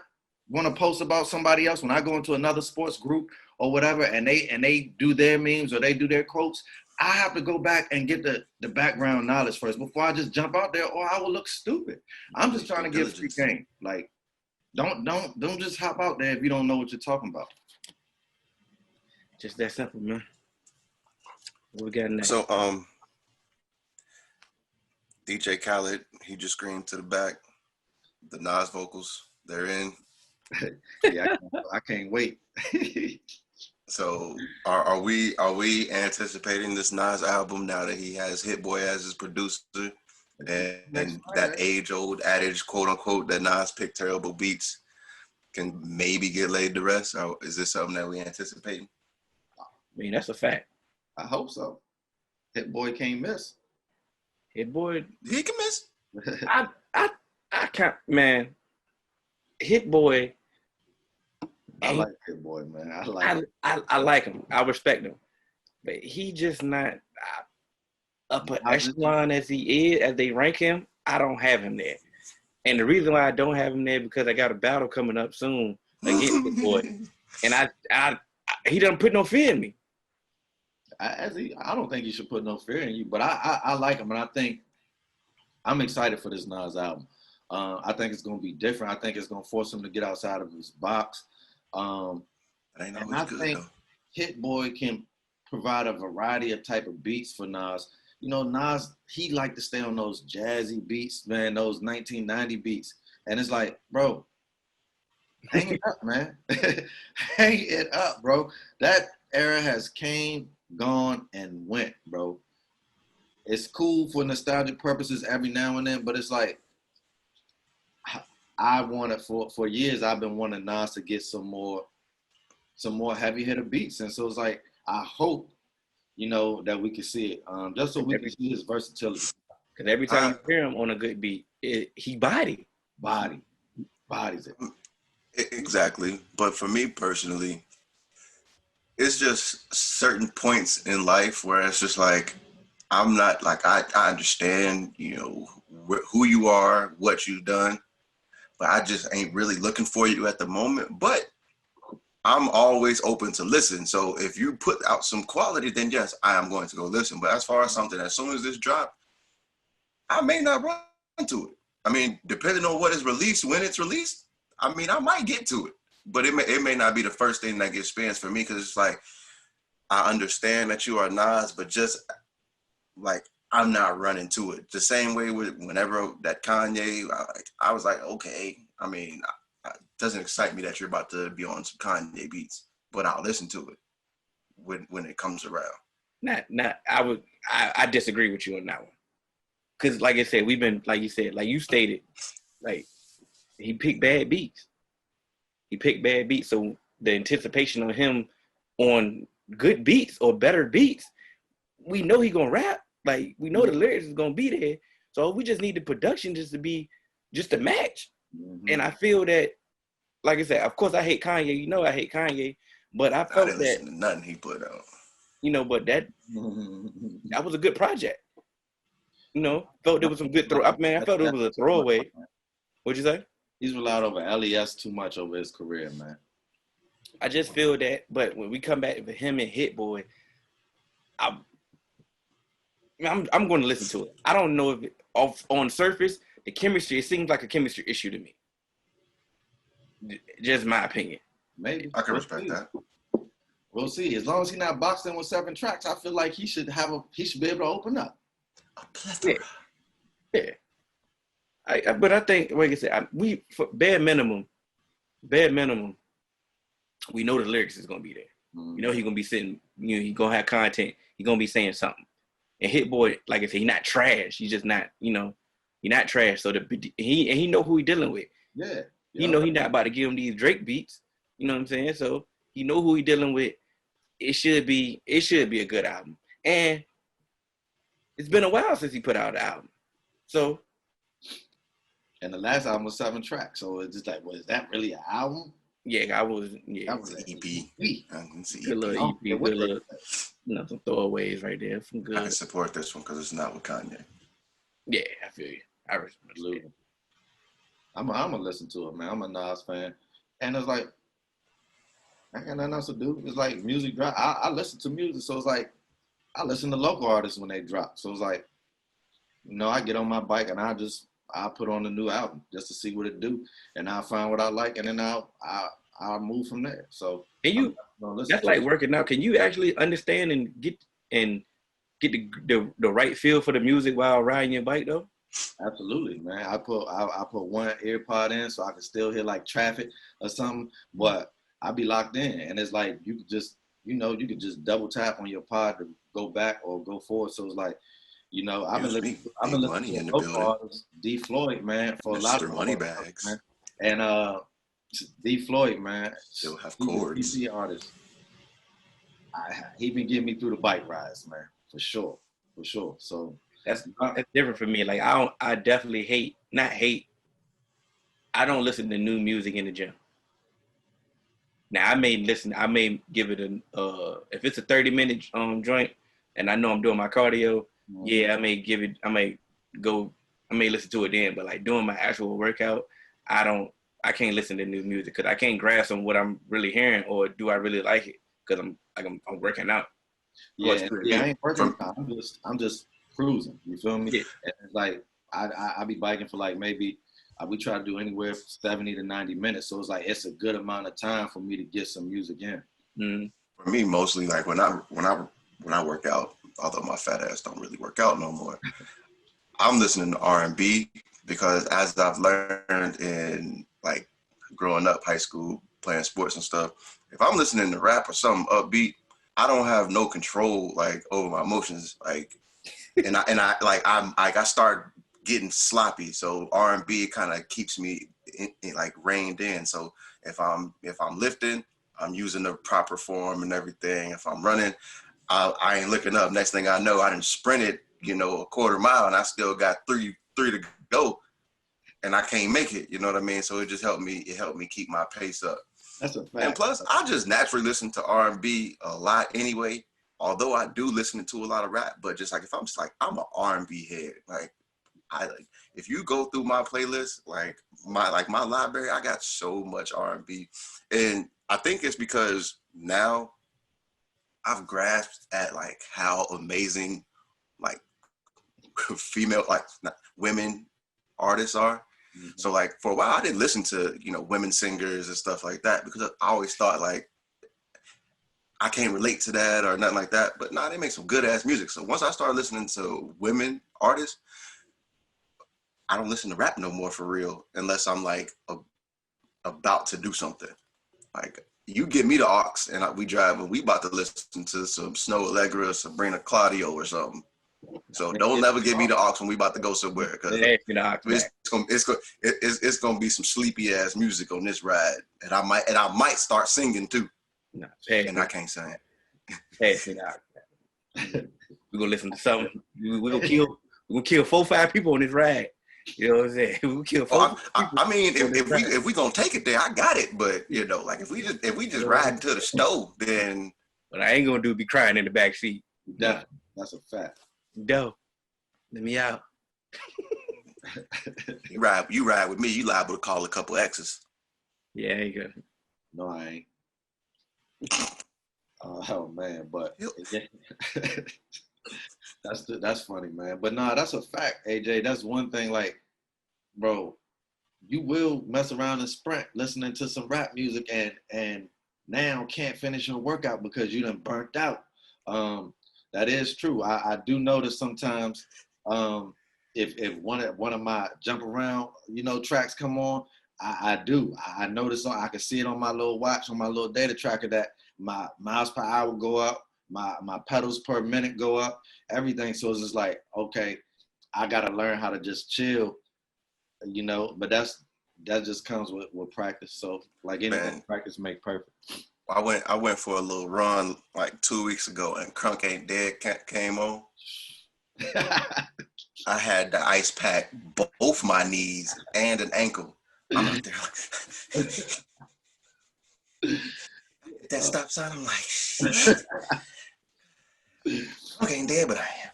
want to post about somebody else, when I go into another sports group or whatever, and they do their memes or they do their quotes, I have to go back and get the background knowledge first before I just jump out there, or I will look stupid. I'm just trying to get free game. Like, don't just hop out there if you don't know what you're talking about. Just that simple, man. What we got next? So, DJ Khaled, he just screamed to the back. The Nas vocals, they're in. Yeah, I can't wait. So, are we anticipating this Nas album now that he has Hit Boy as his producer, and that age-old adage, quote unquote, that Nas picked terrible beats can maybe get laid to rest? Or is this something that we anticipating? I mean, that's a fact. I hope so. Hit Boy can't miss. Hit Boy, he can miss. I can't, man. Hit Boy. I like Hit Boy, man. I like him. I respect him, but he just not upper echelon as he is, as they rank him. I don't have him there, and the reason why I don't have him there because I got a battle coming up soon against Hit Boy, and I he doesn't put no fear in me. I don't think he should put no fear in you, but I like him, and I think I'm excited for this Nas album. I think it's gonna be different. I think it's gonna force him to get outside of his box. And I think Hit Boy can provide a variety of type of beats for Nas. You know, Nas, he like to stay on those jazzy beats, man, those 1990 beats. And it's like, bro, hang it up, man. Hang it up, bro. That era has came, gone, and went, bro. It's cool for nostalgic purposes every now and then, but it's like, I wanted for years. I've been wanting Nas to get some more heavy hitter beats, and so it's like I hope, you know, that we can see it, just so we can see his versatility. Because every time you hear him on a good beat, he bodies it. Exactly, but for me personally, it's just certain points in life where it's just like I'm not like I understand, you know, who you are, what you've done. But I just ain't really looking for you at the moment. But I'm always open to listen. So if you put out some quality, then yes, I am going to go listen. But as far as something, as soon as this drop, I may not run to it. I mean, depending on what is released, when it's released, I mean, I might get to it. But it may not be the first thing that gets spans for me, because it's like, I understand that you are Nas, but just like, I'm not running to it. The same way with whenever that Kanye, I was like, okay, I mean, it doesn't excite me that you're about to be on some Kanye beats, but I'll listen to it when it comes around. I disagree with you on that one. Because like I said, we've been, like you said, like you stated, like he picked bad beats. So the anticipation of him on good beats or better beats, we know he gonna rap. Like, we know the lyrics is gonna be there, so we just need the production just to match. Mm-hmm. And I feel that, like I said, of course I hate Kanye. You know I hate Kanye, but I felt didn't listen to nothing he put out. You know, but that was a good project. You know, felt there was some good I felt it was a throwaway. What'd you say? He's relied over LES too much over his career, man. I just feel that, but when we come back with him and Hit Boy, I'm going to listen to it. I don't know if on surface, the chemistry, it seems like a chemistry issue to me. Just my opinion. Maybe. I can respect that. We'll see. As long as he's not boxed in with 7 tracks, I feel like he should be able to open up. A plethora. Yeah. But I think, like I said, for bare minimum, we know the lyrics is going to be there. Mm-hmm. You know he's going to be sitting, you know, he's going to have content. He's going to be saying something. And Hit Boy, like I said, he's not trash. He's just not, you know, He not trash. So he know who he dealing with. Yeah. He know he not about to give him these Drake beats. You know what I'm saying? So he know who he dealing with. It should be a good album. And it's been a while since he put out an album. So. And the last album was 7 tracks. So it's just like, well, is that really an album? Yeah, that was an EP. Good little EP. Good little, some throwaways right there. Some good. I can support this one because it's not with Kanye. Yeah, I feel you. I respect it. I'm gonna listen to it, man. I'm a Nas fan, and it's like I ain't got nothing else to do. It's like music drop. I listen to music, so it's like I listen to local artists when they drop. So it's like, I get on my bike and I put on the new album just to see what it do, and I'll find what I like, and then I'll move from there. So that's like working out. Can you actually understand and get the right feel for the music while riding your bike though? Absolutely, man. I put one ear pod in so I can still hear like traffic or something, but I be locked in, and it's like you could just double tap on your pod to go back or go forward. So it's like, I've been listening to local artists, D Floyd, man, for a lot of money bags, man. And D Floyd, man, still have chords. PC artist. He been getting me through the bike rides, man, for sure. So that's different for me. Like I definitely not hate. I don't listen to new music in the gym. Now I may give it if it's a 30-minute joint and I know I'm doing my cardio, yeah, I may listen to it then, but like doing my actual workout, I can't listen to new music because I can't grasp on what I'm really hearing or do I really like it because I'm working out. Yeah, I ain't working out. I'm just cruising. You feel me? Yeah. And it's like I be biking for like maybe we try to do anywhere from 70 to 90 minutes. So it's like it's a good amount of time for me to get some music in. Mm-hmm. For me, mostly like when I work out, although my fat ass don't really work out no more, I'm listening to R&B because as I've learned in like growing up, high school, playing sports and stuff, if I'm listening to rap or something upbeat, I don't have no control like over my emotions. Like, and I start getting sloppy. So R&B kind of keeps me in, like reined in. So if I'm lifting, I'm using the proper form and everything. If I'm running, I ain't looking up. Next thing I know, I done sprinted, a quarter mile and I still got three to go and I can't make it. You know what I mean? So it just helped me keep my pace up. That's a fact. And plus, I just naturally listen to R&B a lot anyway. Although I do listen to a lot of rap, but just like if I'm just like I'm an R&B head. Like if you go through my playlist, like my library, I got so much R&B, and I think it's because now I've grasped at like how amazing like female women artists are. Mm-hmm. So like for a while I didn't listen to women singers and stuff like that because I always thought like I can't relate to that or nothing like that. But they make some good ass music. So once I started listening to women artists, I don't listen to rap no more for real unless I'm like about to do something. Like you give me the aux and we drive and we about to listen to some Snow Allegra, Sabrina Claudio or something. So don't never give me the aux when we about to go somewhere because it's gonna be some sleepy ass music on this ride, and I might start singing too. And I can't sing. Pass it out. We're gonna listen to something. We're gonna kill 4-5 people on this ride. You know what I'm saying? We'll kill 4 I mean, if we gonna take it there, I got it. But like if we just ride to the stove, then what I ain't gonna be crying in the back seat. Yeah, that's a fact. Dope. Let me out. You ride with me, you liable to call a couple exes. Yeah, you go. No, I ain't. Oh man, but that's funny, man. But that's a fact, AJ. That's one thing. Like, bro, you will mess around and sprint listening to some rap music, and now can't finish your workout because you done burnt out. That is true. I do notice sometimes if one of my jump around tracks come on, I notice I can see it on my little watch, on my little data tracker that my miles per hour go up, my pedals per minute go up, everything. So it's just like, okay, I gotta learn how to just chill, you know. But that just comes with practice. So like anything, practice make perfect. I went for a little run like 2 weeks ago, and Crunk Ain't Dead came on. I had the ice pack both my knees and an ankle. I'm out there like that stop sign. I'm like, shit. Crunk ain't dead, but I am.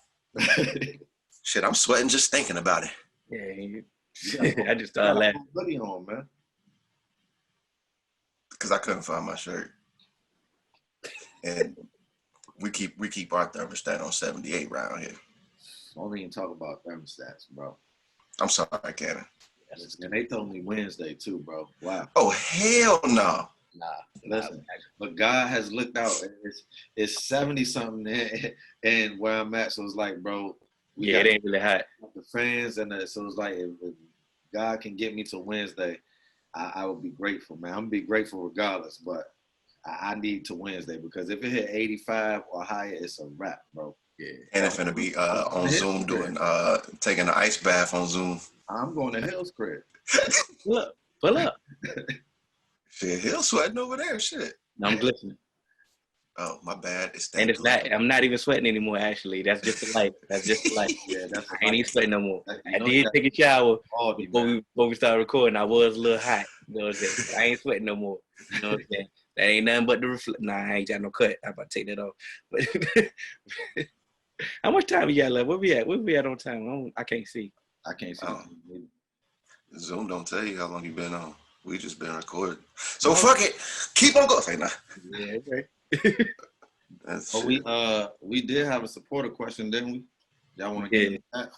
Shit, I'm sweating just thinking about it. Yeah, I just started laughing. Hoodie on, man. Because I couldn't find my shirt. And we keep our thermostat on 78 around here. Don't even talk about thermostats, bro. I'm sorry, Cannon. And they told me Wednesday too, bro. Wow. Oh, hell no. Nah, listen. But God has looked out. It's 70 something, and where I'm at, so it's like, bro. It ain't really hot. The fans so it's like, if God can get me to Wednesday, I would be grateful, man. I'm gonna be grateful regardless, but I need to Wednesday, because if it hit 85 or higher, it's a wrap, bro. Yeah. And it's gonna be on Zoom doing taking an ice bath on Zoom. I'm going to Hill's crib. Pull up. Shit, Hill's sweating over there. Shit. No, I'm glistening. Oh, my bad. And it's not. I'm not even sweating anymore. Actually, that's just the life. That's just the life. Yeah, that's. I ain't even sweating no more. I did take a shower before we started recording. I was a little hot. You know what I'm saying? I ain't sweating no more. You know what I'm saying? That ain't nothing but the reflect. Nah, I ain't got no cut. I'm about to take that off. But how much time you got left? Where we at? Where we at on time? I can't see. I can't see. Zoom don't tell you how long you been on. We just been recording. So fuck it. Keep on going. Say nah. Yeah, okay. We did have a supporter question, didn't we? Y'all want to get that?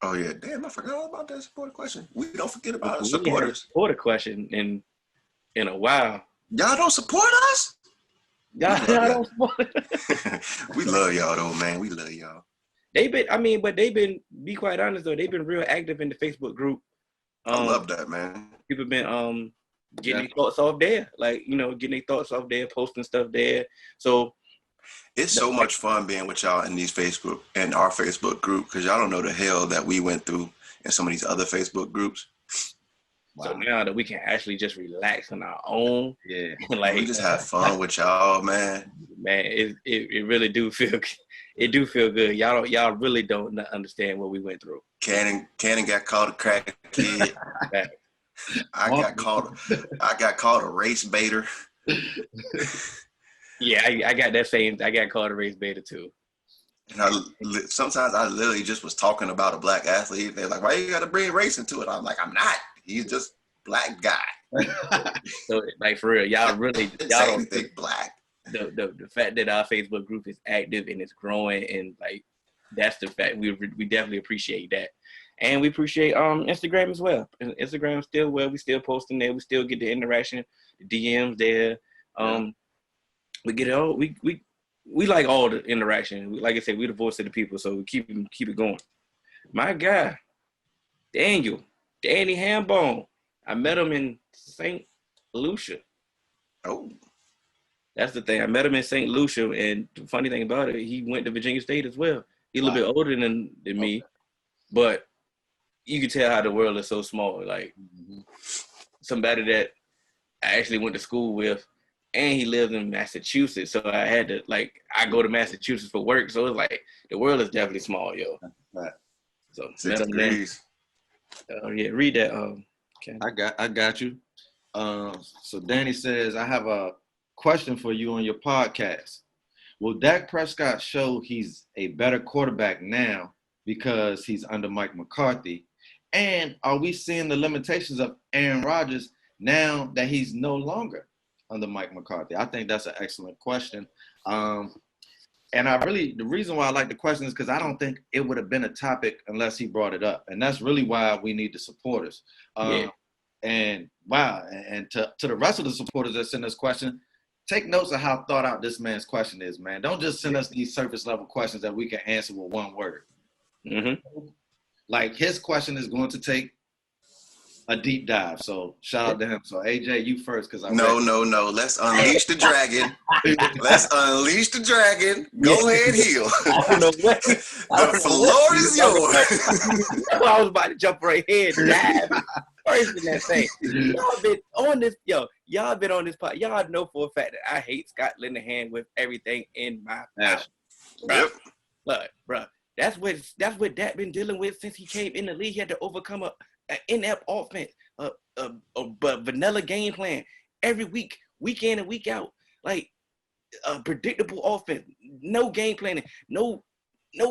Oh yeah, damn! I forgot all about that supporter question. We don't forget about our supporters. Supporter question in a while. Y'all don't support us? Y'all don't support us. We love y'all though, man. We love y'all. They've been, be quite honest though, they've been real active in the Facebook group. I love that, man. People been getting their thoughts off there, like, you know, getting their thoughts off there, posting stuff there. So it's so much fun being with y'all in our Facebook group, because y'all don't know the hell that we went through in some of these other Facebook groups. Wow. So now that we can actually just relax on our own, like we just have fun with y'all, man. Man, it really do feel. It do feel good. Y'all really don't understand what we went through. Cannon got called a crack kid. I got called a race baiter. Yeah, I got that same. I got called a race baiter too. And sometimes I literally just was talking about a black athlete. They're like, "Why you got to bring race into it?" I'm like, "I'm not. He's just black guy." So like for real, y'all don't think black. The fact that our Facebook group is active and it's growing, and like that's the fact. We definitely appreciate that, and we appreciate Instagram as well. Instagram still we still posting there. We still get the interaction, the DMs there. We get it all. We like all the interaction. Like I said, we the voice of the people, so we keep it going. My guy, Danny Hambone. I met him in St. Lucia. Oh. That's the thing. I met him in St. Lucia, and the funny thing about it, he went to Virginia State as well. He's a little bit older than me, but you can tell how the world is so small. Like somebody that I actually went to school with, and he lives in Massachusetts, so I had to I go to Massachusetts for work, so it's like the world is definitely small, yo. Right. So 6 degrees. Read that. Okay. I got you. So Danny says, I have a question for you on your podcast. Will Dak Prescott show he's a better quarterback now because he's under Mike McCarthy? And are we seeing the limitations of Aaron Rodgers now that he's no longer under Mike McCarthy? I think that's an excellent question. And the reason why I like the question is because I don't think it would have been a topic unless he brought it up. And that's really why we need the supporters. And wow. And to the rest of the supporters that send us questions, take notes of how thought out this man's question is, man. Don't just send us these surface level questions that we can answer with one word. Mm-hmm. Like his question is going to take a deep dive. So shout out to him. So AJ, you first, because No. Let's unleash the dragon. Let's unleash the dragon. Go ahead, heal. I don't know what. The floor is yours. I was about to jump right here and dive first in that thing. Y'all been on this, y'all been on this part. Y'all know for a fact that I hate Scott Linehan with everything in my mouth. Yep. But, bro, that's what Dak been dealing with since he came in the league. He had to overcome an inept offense, a vanilla game plan every week, week in and week out, like a predictable offense, no game planning, no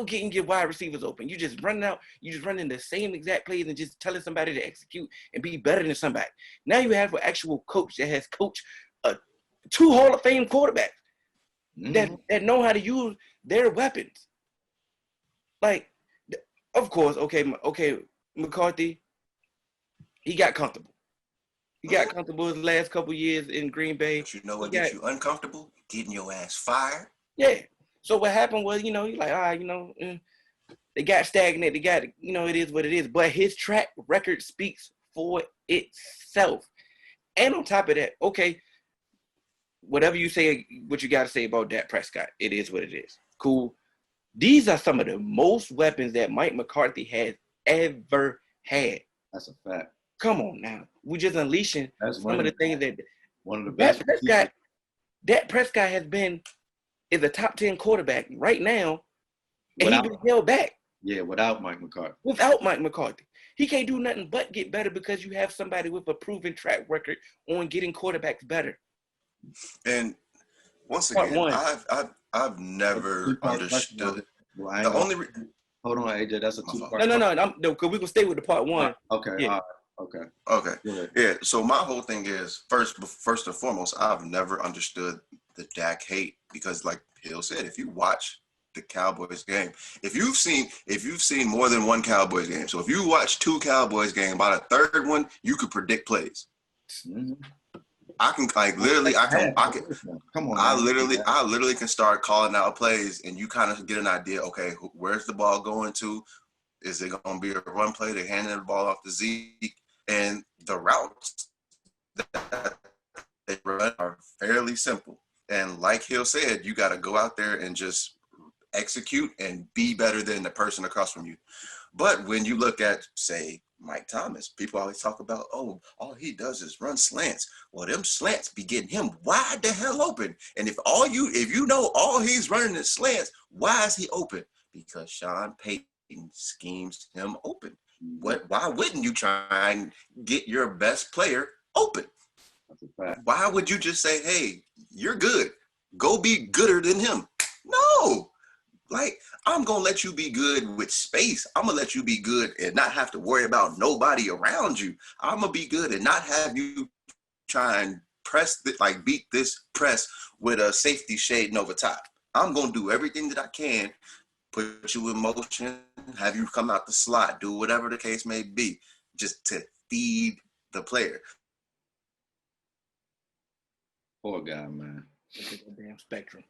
getting your wide receivers open. You just running out, you just running the same exact plays and just telling somebody to execute and be better than somebody. Now you have an actual coach that has coached 2 Hall of Fame quarterbacks that know how to use their weapons. Like, of course, okay, McCarthy, he got comfortable. He got comfortable his last couple years in Green Bay. But you know what gets you uncomfortable? Getting your ass fired. Yeah. So what happened was, you're like, all right, they got stagnant. They got, it is what it is. But his track record speaks for itself. And on top of that, okay, whatever you say, what you got to say about Dak Prescott, it is what it is. Cool. These are some of the most weapons that Mike McCarthy has ever had. That's a fact. Come on now. We're just unleashing some of the things that one of the best. Dak Prescott is a top 10 quarterback right now, and he's been held back. Yeah, without Mike McCarthy. Without Mike McCarthy. He can't do nothing but get better because you have somebody with a proven track record on getting quarterbacks better. And once again, I've never understood. Hold on, AJ. That's a 2-part. No, because we're gonna stay with the part 1. Okay. Yeah. Okay. Yeah. So my whole thing is first and foremost, I've never understood the Dak hate because, like Hill said, if you watch the Cowboys game, if you've seen more than one Cowboys game, so if you watch 2 Cowboys games, about a third one, you could predict plays. Mm-hmm. I can I literally can start calling out plays, and you kind of get an idea. Okay, where's the ball going to? Is it going to be a run play? They're handing the ball off to Zeke, and the routes that they run are fairly simple. And like Hill said, you got to go out there and just execute and be better than the person across from you. But when you look at, say, Mike Thomas, people always talk about, oh, all he does is run slants. Well, them slants be getting him wide the hell open. And if you know all he's running is slants, why is he open? Because Sean Payton schemes him open. Why wouldn't you try and get your best player open? That's a fact. Why would you just say, hey, you're good, go be gooder than him? No. Like, I'm going to let you be good with space. I'm going to let you be good and not have to worry about nobody around you. I'm going to be good and not have you try and beat this press with a safety shading over top. I'm going to do everything that I can, put you in motion, have you come out the slot, do whatever the case may be, just to feed the player. Poor guy, man. Look at the damn spectrum.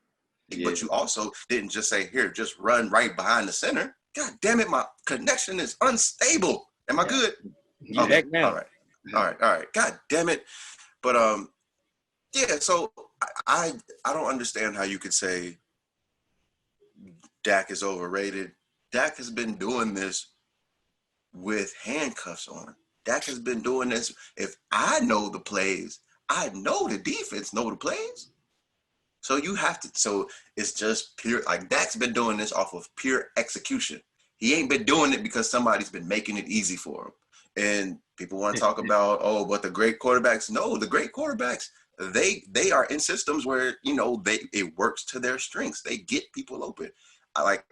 Yeah. But you also didn't just say, here, just run right behind the center. God damn it, my connection is unstable. Am I good? Okay. All right. God damn it. But yeah, so I don't understand how you could say Dak is overrated. Dak has been doing this with handcuffs on. Dak has been doing this. If I know the plays, I know the defense know the plays. So so it's just pure, like Dak's been doing this off of pure execution. He ain't been doing it because somebody's been making it easy for him. And people want to talk about, but the great quarterbacks. No, the great quarterbacks, they are in systems where, it works to their strengths. They get people open. I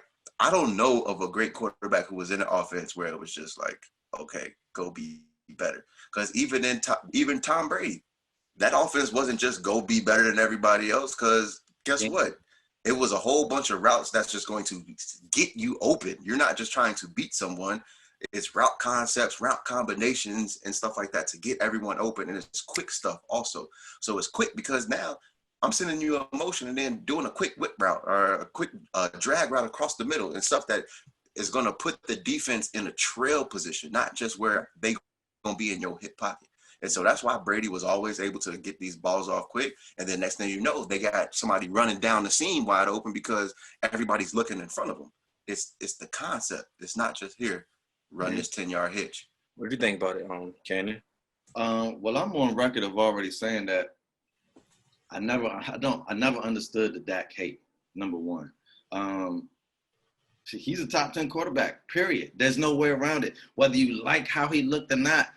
don't know of a great quarterback who was in an offense where it was just like, okay, go be better. Because even Tom Brady, that offense wasn't just go be better than everybody else, because guess what? It was a whole bunch of routes that's just going to get you open. You're not just trying to beat someone. It's route concepts, route combinations, and stuff like that to get everyone open. And it's quick stuff also. So it's quick because now I'm sending you a motion and then doing a quick whip route or a quick drag route across the middle and stuff that is going to put the defense in a trail position, not just where they gonna be in your hip pocket. And so that's why Brady was always able to get these balls off quick. And then next thing you know, they got somebody running down the seam wide open because everybody's looking in front of them. It's the concept. It's not just here, run this 10-yard hitch. What do you think about it, Cannon? Well, I'm on record of already saying that I never understood the Dak hate. Number one, he's a top 10 quarterback. Period. There's no way around it. Whether you like how he looked or not,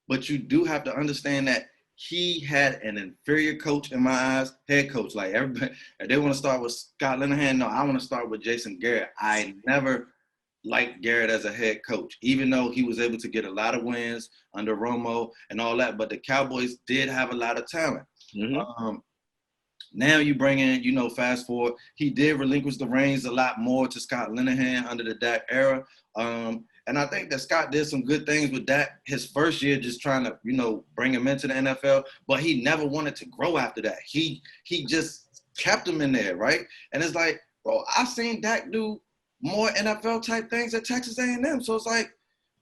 but you do have to understand that he had an inferior coach in my eyes, head coach. Like everybody, if they want to start with Scott Linehan, no, I want to start with Jason Garrett. I never liked Garrett as a head coach, even though he was able to get a lot of wins under Romo and all that. But the Cowboys did have a lot of talent. Mm-hmm. Now you bring in, fast forward, he did relinquish the reins a lot more to Scott Linehan under the Dak era. And I think that Scott did some good things with Dak his first year, just trying to, bring him into the NFL. But he never wanted to grow after that. He just kept him in there, right? And it's like, bro, I've seen Dak do more NFL type things at Texas A&M. So it's like,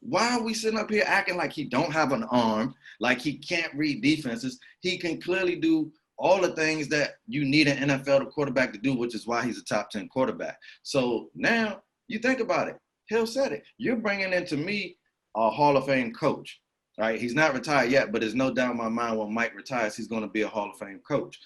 why are we sitting up here acting like he don't have an arm, like he can't read defenses? He can clearly do all the things that you need an NFL quarterback to do, which is why he's a top 10 quarterback. So now you think about it. Hill said it. You're bringing into me a Hall of Fame coach, right? He's not retired yet, but there's no doubt in my mind when Mike retires, he's going to be a Hall of Fame coach.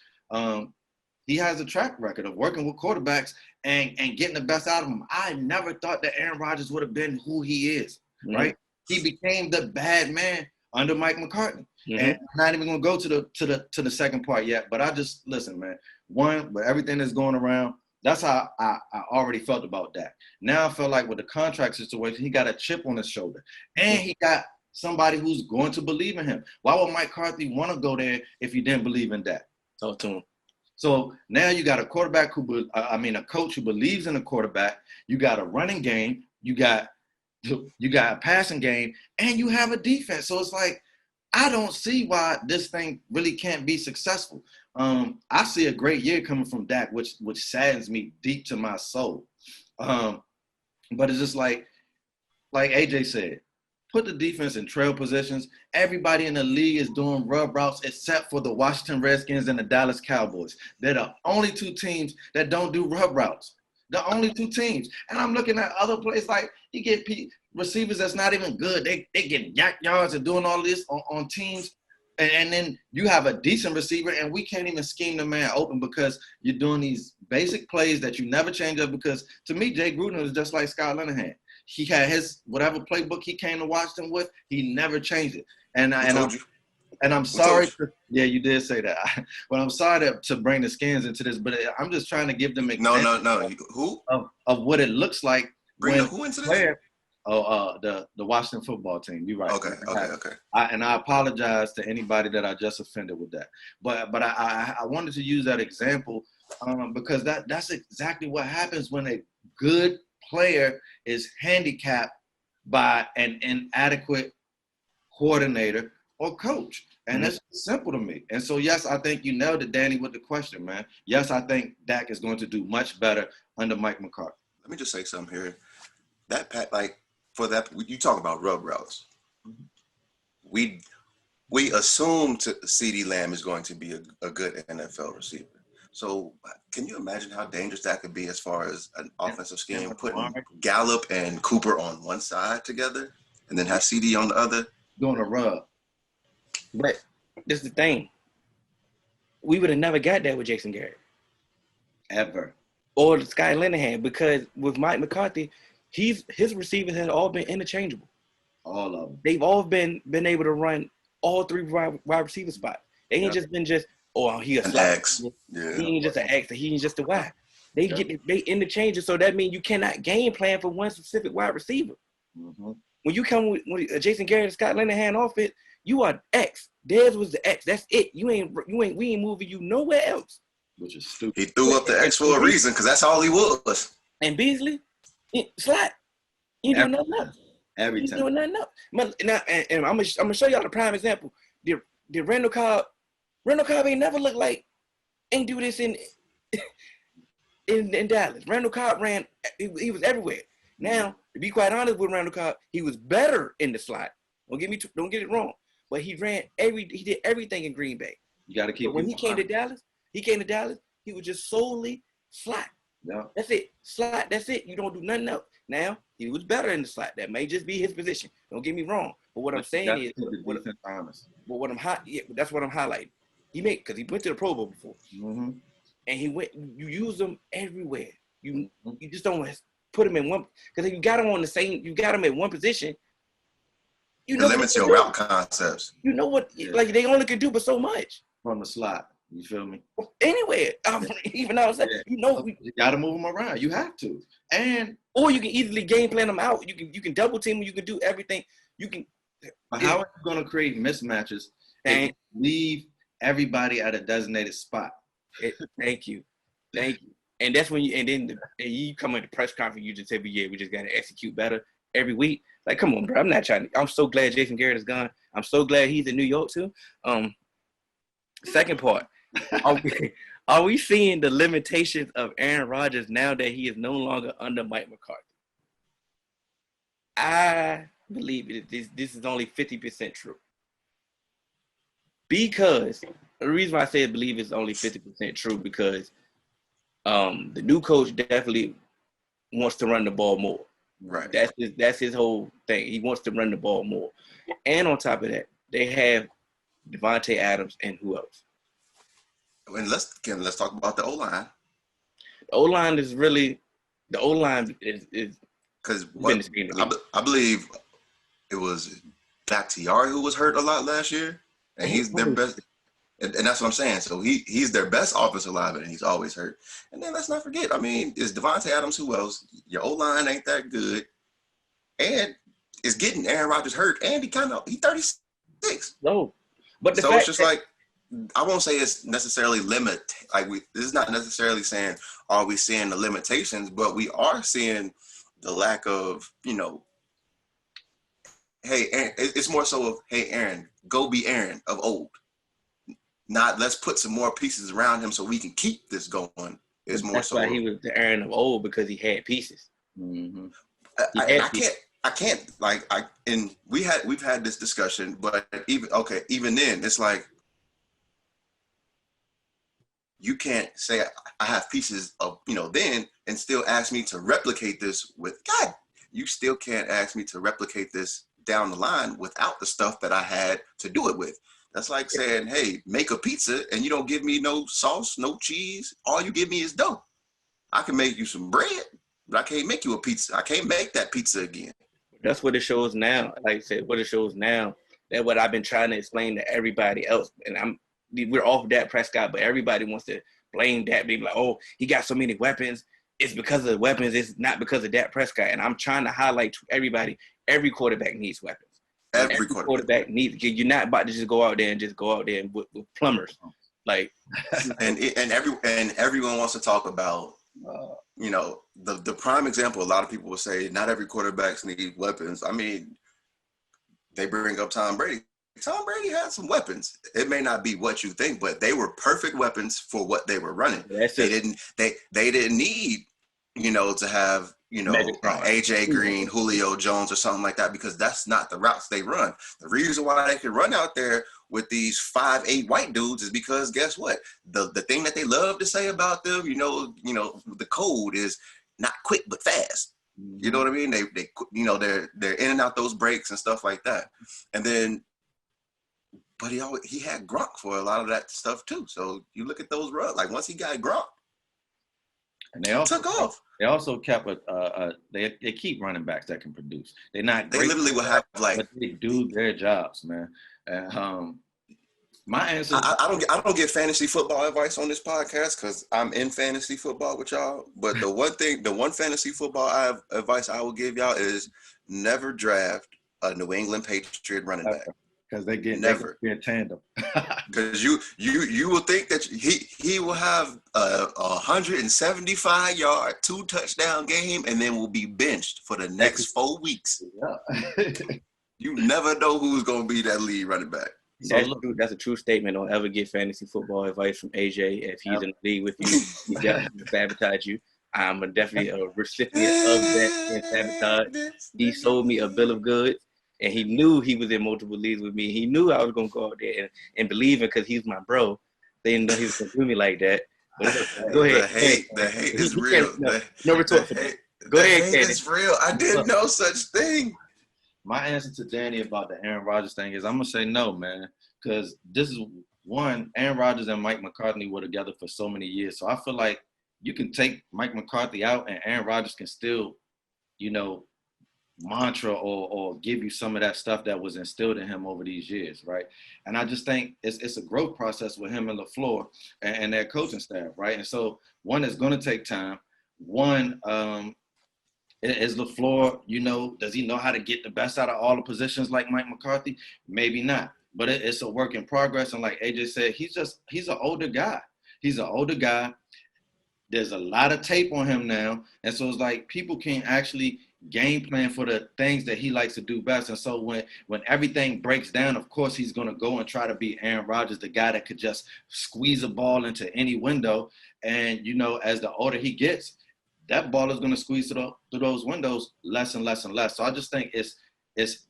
He has a track record of working with quarterbacks and getting the best out of them. I never thought that Aaron Rodgers would have been who he is, right? He became the bad man under Mike McCarthy. Mm-hmm. And I'm not even going to go to the second part yet, but I just, listen, man, but everything that's going around, that's how I already felt about that. Now I feel like with the contract situation, he got a chip on his shoulder. And he got somebody who's going to believe in him. Why would Mike McCarthy want to go there if he didn't believe in that? Talk to him. So now you got a quarterback a coach who believes in a quarterback. You got a running game. You got a passing game. And you have a defense. So it's like, I don't see why this thing really can't be successful. I see a great year coming from Dak, which saddens me deep to my soul. But it's just like AJ said, put the defense in trail positions. Everybody in the league is doing rub routes except for the Washington Redskins and the Dallas Cowboys. They're the only two teams that don't do rub routes. The only two teams. And I'm looking at other places like you get receivers that's not even good. They get yak yards and doing all this on teams. And then you have a decent receiver, and we can't even scheme the man open because you're doing these basic plays that you never change up. Because to me, Jay Gruden is just like Scott Linehan. He had his whatever playbook he came to Washington with. He never changed it. And I'm sorry. Yeah, you did say that. But I'm sorry to bring the Skins into this. But I'm just trying to give them examples No. Who? Of what it looks like. Bring who into this? The Washington football team. You're right. Okay. I apologize to anybody that I just offended with that. But I wanted to use that example because that's exactly what happens when a good player is handicapped by an inadequate coordinator or coach. And that's simple to me. And so, yes, I think you nailed it, Danny, with the question, man. Yes, I think Dak is going to do much better under Mike McCarthy. Let me just say something here. You talk about rub routes. We assume CeeDee Lamb is going to be a good NFL receiver. So can you imagine how dangerous that could be as far as an offensive scheme, putting Gallup and Cooper on one side together and then have CeeDee on the other? Doing a rub. But this is the thing. We would have never got that with Jason Garrett. Ever. Or Scott Linehan, because with Mike McCarthy, his receivers have all been interchangeable. All of them. They've all been able to run all three wide receiver spots. They ain't just been he a X. Yeah. He ain't just an X. He ain't just a Y. They interchange it, so that means you cannot game plan for one specific wide receiver. Mm-hmm. When you come with Jason Garrett and Scott Linehan off it, you are X. Dez was the X. That's it. We ain't moving you nowhere else. Which is stupid. He threw up the X for a reason because that's all he was. And Beasley, slot. He doing nothing else. Every He's time. doing nothing else. Now, and I'm gonna show y'all the prime example. Did Randall Cobb ain't never looked like ain't do this in Dallas. Randall Cobb ran. He was everywhere. Now, to be quite honest with Randall Cobb, he was better in the slot. Don't get it wrong. But he did everything in Green Bay. You got to keep. But when he came to Dallas, he was just solely slot. Yeah. That's it. Slot. That's it. You don't do nothing else. Now he was better in the slot. That may just be his position. Don't get me wrong. But what I'm saying is, what I'm that's what I'm highlighting. Because he went to the Pro Bowl before, mm-hmm. and you use them everywhere. You just don't put him in one, because if you got him on the same, you got him at one position. You know, limits your route concepts. You know what? Like they only can do but so much from the slot. You feel me? Anywhere, even outside. Yeah. You got to move them around. You have to, or you can easily game plan them out. You can double team them. You can do everything. You can. But how are you going to create mismatches and leave everybody at a designated spot? Thank you. And that's when you come at the press conference. You just say, "Yeah, we just got to execute better every week." Like, come on, bro. I'm not trying to. I'm so glad Jason Garrett is gone. I'm so glad he's in New York too. Second part. Are we seeing the limitations of Aaron Rodgers now that he is no longer under Mike McCarthy? I believe this is only 50% true. Because the reason why I say I believe it's only 50% true, because the new coach definitely wants to run the ball more. Right. That's his whole thing. He wants to run the ball more. And on top of that, they have Devontae Adams and who else? And let's talk about the O-line. The O-line is because I believe it was Bakhtiari who was hurt a lot last year, and he's their best. And that's what I'm saying. So he's their best offensive lineman, and he's always hurt. And then let's not forget, I mean, it's Devontae Adams. Who else? Your O-line ain't that good, and it's getting Aaron Rodgers hurt, and he's 36. No, but so it's just like, I won't say it's necessarily this is not necessarily saying are we seeing the limitations, but we are seeing the lack of, hey, Aaron, it's more so of, hey, Aaron, go be Aaron of old. Not let's put some more pieces around him so we can keep this going. It's more That's why he was the Aaron of old, because he had pieces. Mm-hmm. We've had this discussion, but even then, it's like, you can't say I have pieces of, then and still ask me to replicate this with God. You still can't ask me to replicate this down the line without the stuff that I had to do it with. That's like saying, hey, make a pizza and you don't give me no sauce, no cheese. All you give me is dough. I can make you some bread, but I can't make you a pizza. I can't make that pizza again. That's what it shows now. Like I said, what it shows now, that what I've been trying to explain to everybody else. And we're off Dak Prescott, but everybody wants to blame Dak, be like, oh, he got so many weapons. It's because of the weapons. It's not because of Dak Prescott. And I'm trying to highlight to everybody, every quarterback needs weapons. Every quarterback needs. You're not about to just go out there with plumbers, like. and everyone wants to talk about, the prime example. A lot of people will say not every quarterbacks need weapons. I mean, they bring up Tom Brady. Tom Brady had some weapons. It may not be what you think, but they were perfect weapons for what they were running. They didn't need, to have, AJ Green, Julio Jones or something like that, because that's not the routes they run. The reason why they can run out there with these 5'8" white dudes is because guess what? The thing that they love to say about them, the code is not quick but fast. You know what I mean? They're in and out those breaks and stuff like that. And then, but he had Gronk for a lot of that stuff too. So you look at those runs, like once he got Gronk, and they also took off. They also kept they keep running backs that can produce. They're not. They literally will have but they do their jobs, man. And my answer. I don't get fantasy football advice on this podcast because I'm in fantasy football with y'all. But the one fantasy football advice I will give y'all is never draft a New England Patriot running back. Because they get tandem. Because you will think that he will have a 175-yard, 2-touchdown game, and then will be benched for the next 4 weeks. Yeah. You never know who's going to be that lead running back. That's a true statement. Don't ever get fantasy football advice from AJ. If he's in the league with you, he definitely sabotage you. I'm definitely a recipient of that sabotage. He sold me a bill of goods. and he knew he was in multiple leagues with me. He knew I was gonna go out there and believe it because he's my bro. They didn't know he was gonna do me like that. But go ahead. The hate is real. No retort for that. Go ahead, hate is real. I didn't know such thing. My answer to Danny about the Aaron Rodgers thing is I'm gonna say no, man, because this is one. Aaron Rodgers and Mike McCarthy were together for so many years, so I feel like you can take Mike McCarthy out and Aaron Rodgers can still, mantra or give you some of that stuff that was instilled in him over these years, right? And I just think it's a growth process with him and LaFleur and their coaching staff, right? And so one is going to take time. One, is LaFleur, does he know how to get the best out of all the positions like Mike McCarthy? Maybe not, but it's a work in progress. And like AJ said, he's an older guy. He's an older guy. There's a lot of tape on him now. And so it's like people can actually game plan for the things that he likes to do best. And so when everything breaks down, of course, he's going to go and try to be Aaron Rodgers, the guy that could just squeeze a ball into any window. And, as the older he gets, that ball is going to squeeze through those windows less and less and less. So I just think it's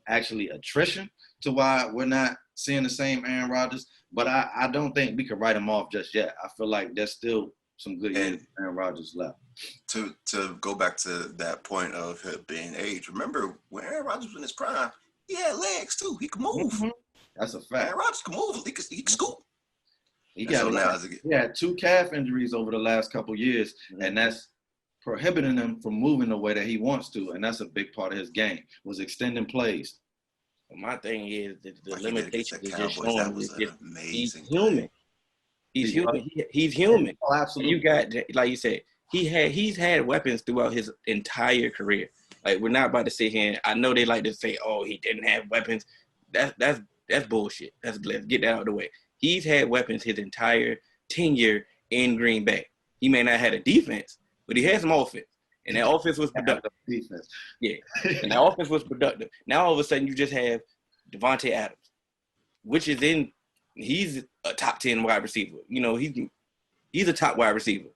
actually attrition to why we're not seeing the same Aaron Rodgers. But I don't think we can write him off just yet. I feel like there's still some good years Aaron Rodgers left. To go back to that point of him being age, remember when Aaron Rodgers was in his prime, he had legs too. He could move. Mm-hmm. That's a fact. Aaron Rodgers could move. He could scoop. He had 2 calf injuries over the last couple years, and that's prohibiting him from moving the way that he wants to, and that's a big part of his game, was extending plays. Well, my thing is the limitation is just Cowboys, showing he's human. He's human. He's human. Oh, absolutely. You got, like you said, he's had weapons throughout his entire career. Like, we're not about to sit here. I know they like to say, "Oh, he didn't have weapons." That's bullshit. Let's get that out of the way. He's had weapons his entire tenure in Green Bay. He may not have had a defense, but he had some offense, and that offense was productive. Defense. Yeah, and that offense was productive. Now all of a sudden you just have Devontae Adams, which is he's a top 10 wide receiver. He's a top wide receiver.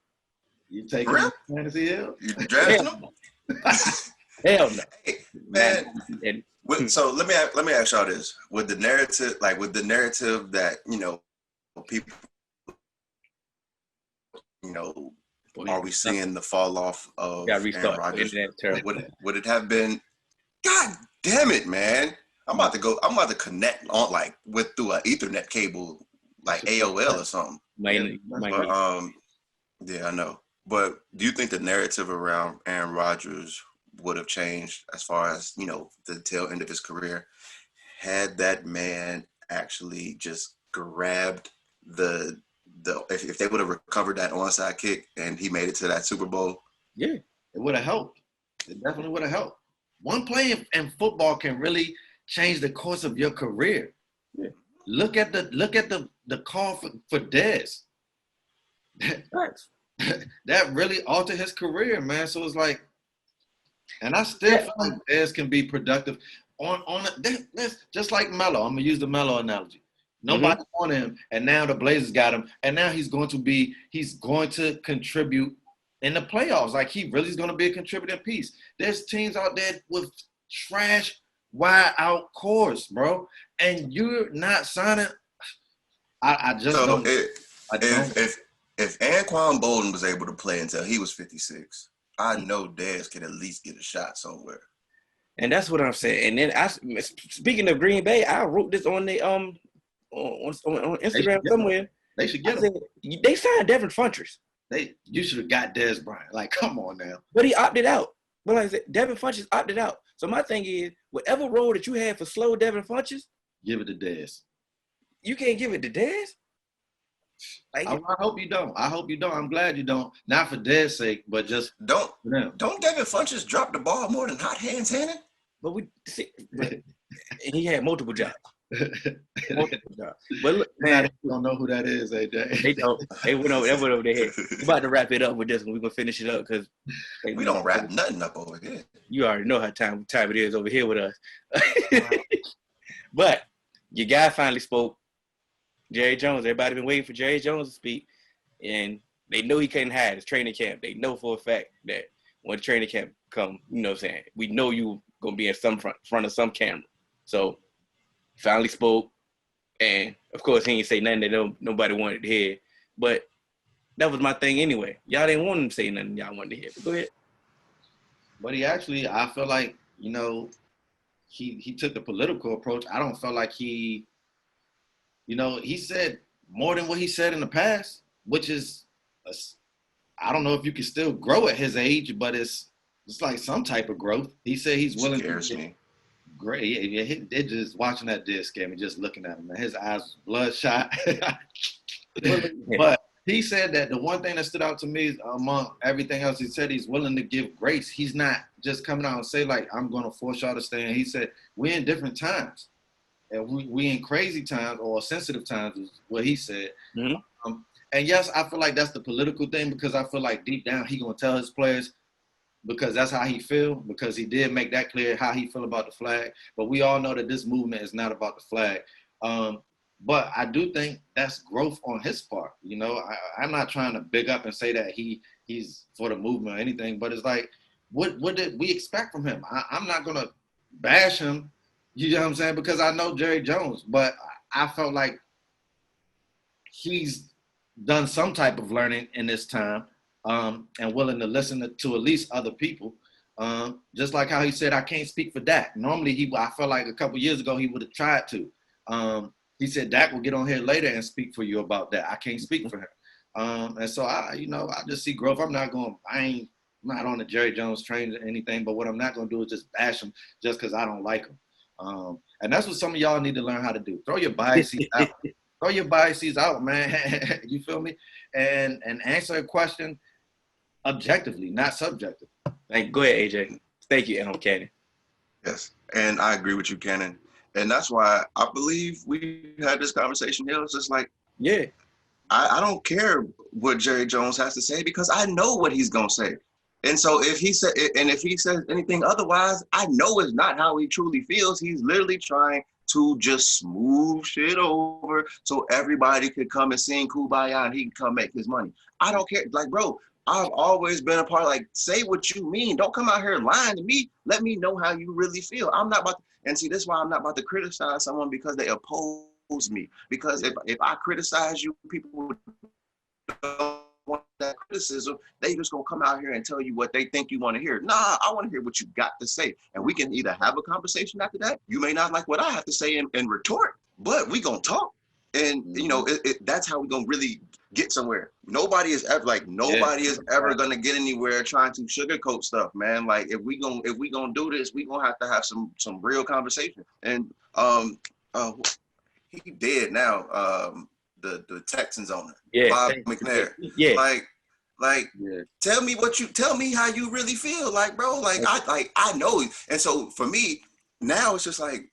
You take him fantasy hill? You drafting him? Hell no, hey, man. So let me ask y'all this: with the narrative that people, are we seeing the fall off of Aaron Rodgers? Would it have been? God damn it, man! I'm about to connect on through an Ethernet cable, like AOL or something. Yeah, I know. But do you think the narrative around Aaron Rodgers would have changed as far as, the tail end of his career had that man actually just grabbed if they would have recovered that onside kick and he made it to that Super Bowl? Yeah, it would have helped. It definitely would have helped. One play in football can really change the course of your career. Yeah. Look at the call for Dez. That really altered his career, man. So it's like, and I still feel like Dez can be productive that's just like Melo. I'm gonna use the Melo analogy. Nobody wanted him, and now the Blazers got him, and now he's going to contribute in the playoffs. Like, he really is going to be a contributing piece. There's teams out there with trash wide out cores, bro, and you're not signing. I just don't. If Anquan Bolden was able to play until he was 56, I know Dez could at least get a shot somewhere. And that's what I'm saying. And then speaking of Green Bay, I wrote this on the on Instagram somewhere. They should get him. They signed Devin Funchess. You should have got Dez Bryant. Like, come on now. But he opted out. But like I said, Devin Funchess opted out. So my thing is, whatever role that you had for slow Devin Funchess, give it to Dez. You can't give it to Dez? Like, I hope you don't. I'm glad you don't. Not for Dez's sake, but just don't Devin Funchess drop the ball more than Hot Hands Hannon? But he had multiple jobs. But look, man, you don't know who that is, AJ. They don't. They went over their head. We're about to wrap it up with this one. We're gonna finish it up because we don't wrap nothing up over here. You already know how time it is over here with us. But your guy finally spoke. Jerry Jones. Everybody been waiting for Jerry Jones to speak, and they know he couldn't hide his training camp. They know for a fact that when training camp come, you know what I'm saying, we know you gonna be in some front of some camera. So finally spoke, and of course he ain't say nothing that nobody wanted to hear. But that was my thing anyway. Y'all didn't want him to say nothing y'all wanted to hear. But go ahead. But he actually, I feel like, he took the political approach. I don't feel like he said more than what he said in the past, which is, I don't know if you can still grow at his age, but it's like some type of growth. He said he's willing to me. Great. It just watching that did scare me, just looking at him. Man. His eyes was bloodshot. But he said that the one thing that stood out to me is, among everything else, he said he's willing to give grace. He's not just coming out and say, like, I'm going to force y'all to stay in. He said, we're in different times. And we in crazy times or sensitive times is what he said. Mm-hmm. And yes, I feel like that's the political thing, because I feel like deep down he going to tell his players, because that's how he feel, because he did make that clear how he feel about the flag. But we all know that this movement is not about the flag. But I do think that's growth on his part. I'm not trying to big up and say that he's for the movement or anything, but it's like, what did we expect from him? I'm not going to bash him, you know what I'm saying, because I know Jerry Jones, but I felt like he's done some type of learning in this time. And willing to listen to at least other people. Just like how he said, I can't speak for Dak. Normally, I felt like a couple years ago, he would have tried to. He said, Dak will get on here later and speak for you about that. I can't speak for him. And so, I just see growth. I'm not on the Jerry Jones train or anything, but what I'm not going to do is just bash him just because I don't like him. And that's what some of y'all need to learn how to do. Throw your biases out. Throw your biases out, man. You feel me? And answer a question objectively, not subjective. Go ahead, AJ. Thank you, Cannon. Yes, and I agree with you, Cannon. And that's why I believe we had this conversation here. It's just like, yeah, I don't care what Jerry Jones has to say, because I know what he's gonna say. And so if he says anything otherwise, I know it's not how he truly feels. He's literally trying to just smooth shit over so everybody could come and sing Kumbaya and he can come make his money. I don't care. Like, bro, I've always been a part of, like, say what you mean. Don't come out here lying to me. Let me know how you really feel. I'm not about to, and see, this is why I'm not about to criticize someone because they oppose me. Because if I criticize you, people don't want that criticism. They just gonna come out here and tell you what they think you want to hear. Nah, I want to hear what you got to say. And we can either have a conversation after that. You may not like what I have to say and retort, but we gonna talk. And that's how we gonna really get somewhere. Nobody is ever gonna get anywhere trying to sugarcoat stuff, man. Like, if we gonna do this, we gonna have to have some real conversation. And he dead now. The Texans owner, Bob McNair. Yeah. Tell me how you really feel, like, bro. I know. And so for me now, it's just like,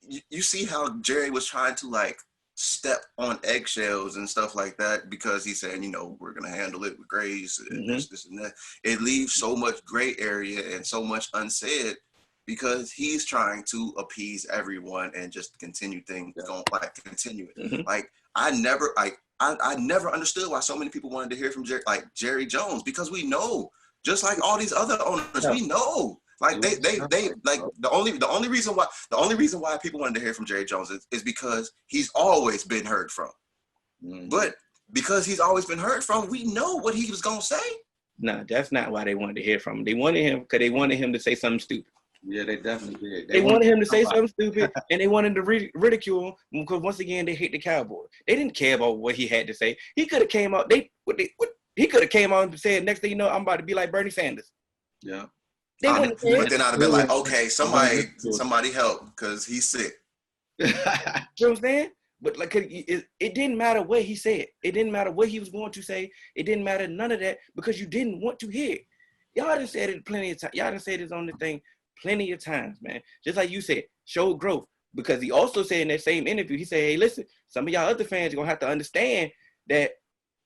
you see how Jerry was trying to, like, step on eggshells and stuff like that, because he's saying, we're gonna handle it with grace and this and that. It leaves so much gray area and so much unsaid, because he's trying to appease everyone and just continue things continue it. Mm-hmm. Like, I never understood why so many people wanted to hear from Jerry Jones, because we know, just like all these other owners, we know. Like, they like, the only reason why people wanted to hear from Jerry Jones is because he's always been heard from. Mm-hmm. But because he's always been heard from, we know what he was gonna say. No, that's not why they wanted to hear from him. They wanted him because they wanted him to say something stupid. Yeah, they definitely did. They wanted him to say something stupid, and they wanted to ridicule him, because once again, they hate the Cowboys. They didn't care about what he had to say. He could have came out. He could have came out and said, next thing you know, I'm about to be like Bernie Sanders. Yeah. But then I'd have been like, okay, somebody help, because he's sick. You know what I'm saying? But like, it didn't matter what he said. It didn't matter what he was going to say. It didn't matter none of that, because you didn't want to hear it. Y'all done said it plenty of times. Y'all done said this on the thing plenty of times, man. Just like you said, show growth. Because he also said in that same interview, he said, hey, listen, some of y'all other fans are going to have to understand that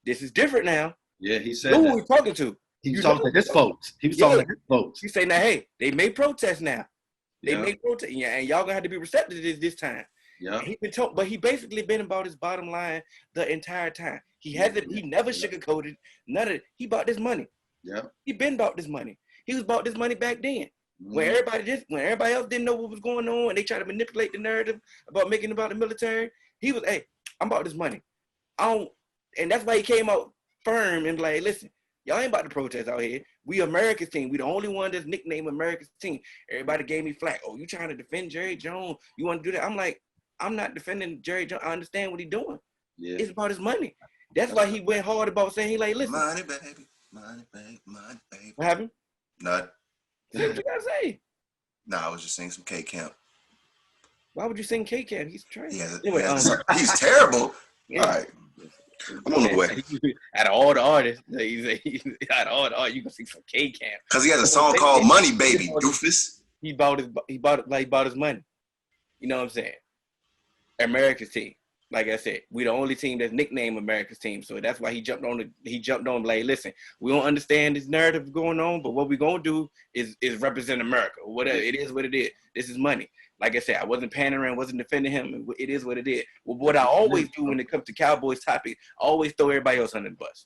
this is different now. Yeah, he said who he's talking to. He was talking to his folks. He was talking to his folks. He said, now, hey, they may protest now. They may protest. Yeah, and y'all going to have to be receptive to this time. Yeah. But he basically been about his bottom line the entire time. He never sugarcoated none of it. He bought this money. Yeah. He been about this money. He was about this money back then. When everybody else didn't know what was going on and they tried to manipulate the narrative about making about the military, he was, hey, I'm about this money. And that's why he came out firm and like, listen, y'all ain't about to protest out here. We America's team. We the only one that's nicknamed America's team. Everybody gave me flack. Oh, you trying to defend Jerry Jones? You want to do that? I'm like, I'm not defending Jerry Jones. I understand what he's doing. Yeah. It's about his money. That's why he went hard about saying, he like, listen. Money, baby. Money, baby. Money, baby. What happened? Nothing. What you gotta say? Nah, I was just singing some K-Camp. Why would you sing K-Camp? He's trash. Yeah, anyway, he's terrible. Yeah. All right. I'm on the way. Out of all the artists, out of all the artists, you can sing some K-Camp. Because he has a song called Money Baby, doofus. He bought his money. You know what I'm saying? America's team. Like I said, we the only team that's nicknamed America's team. So that's why he jumped on like, listen, we don't understand this narrative going on, but what we gonna do is represent America. Whatever it is, what it is. This is money. Like I said, I wasn't pandering, wasn't defending him. It is what it is. Well, what I always do when it comes to Cowboys topic, I always throw everybody else under the bus.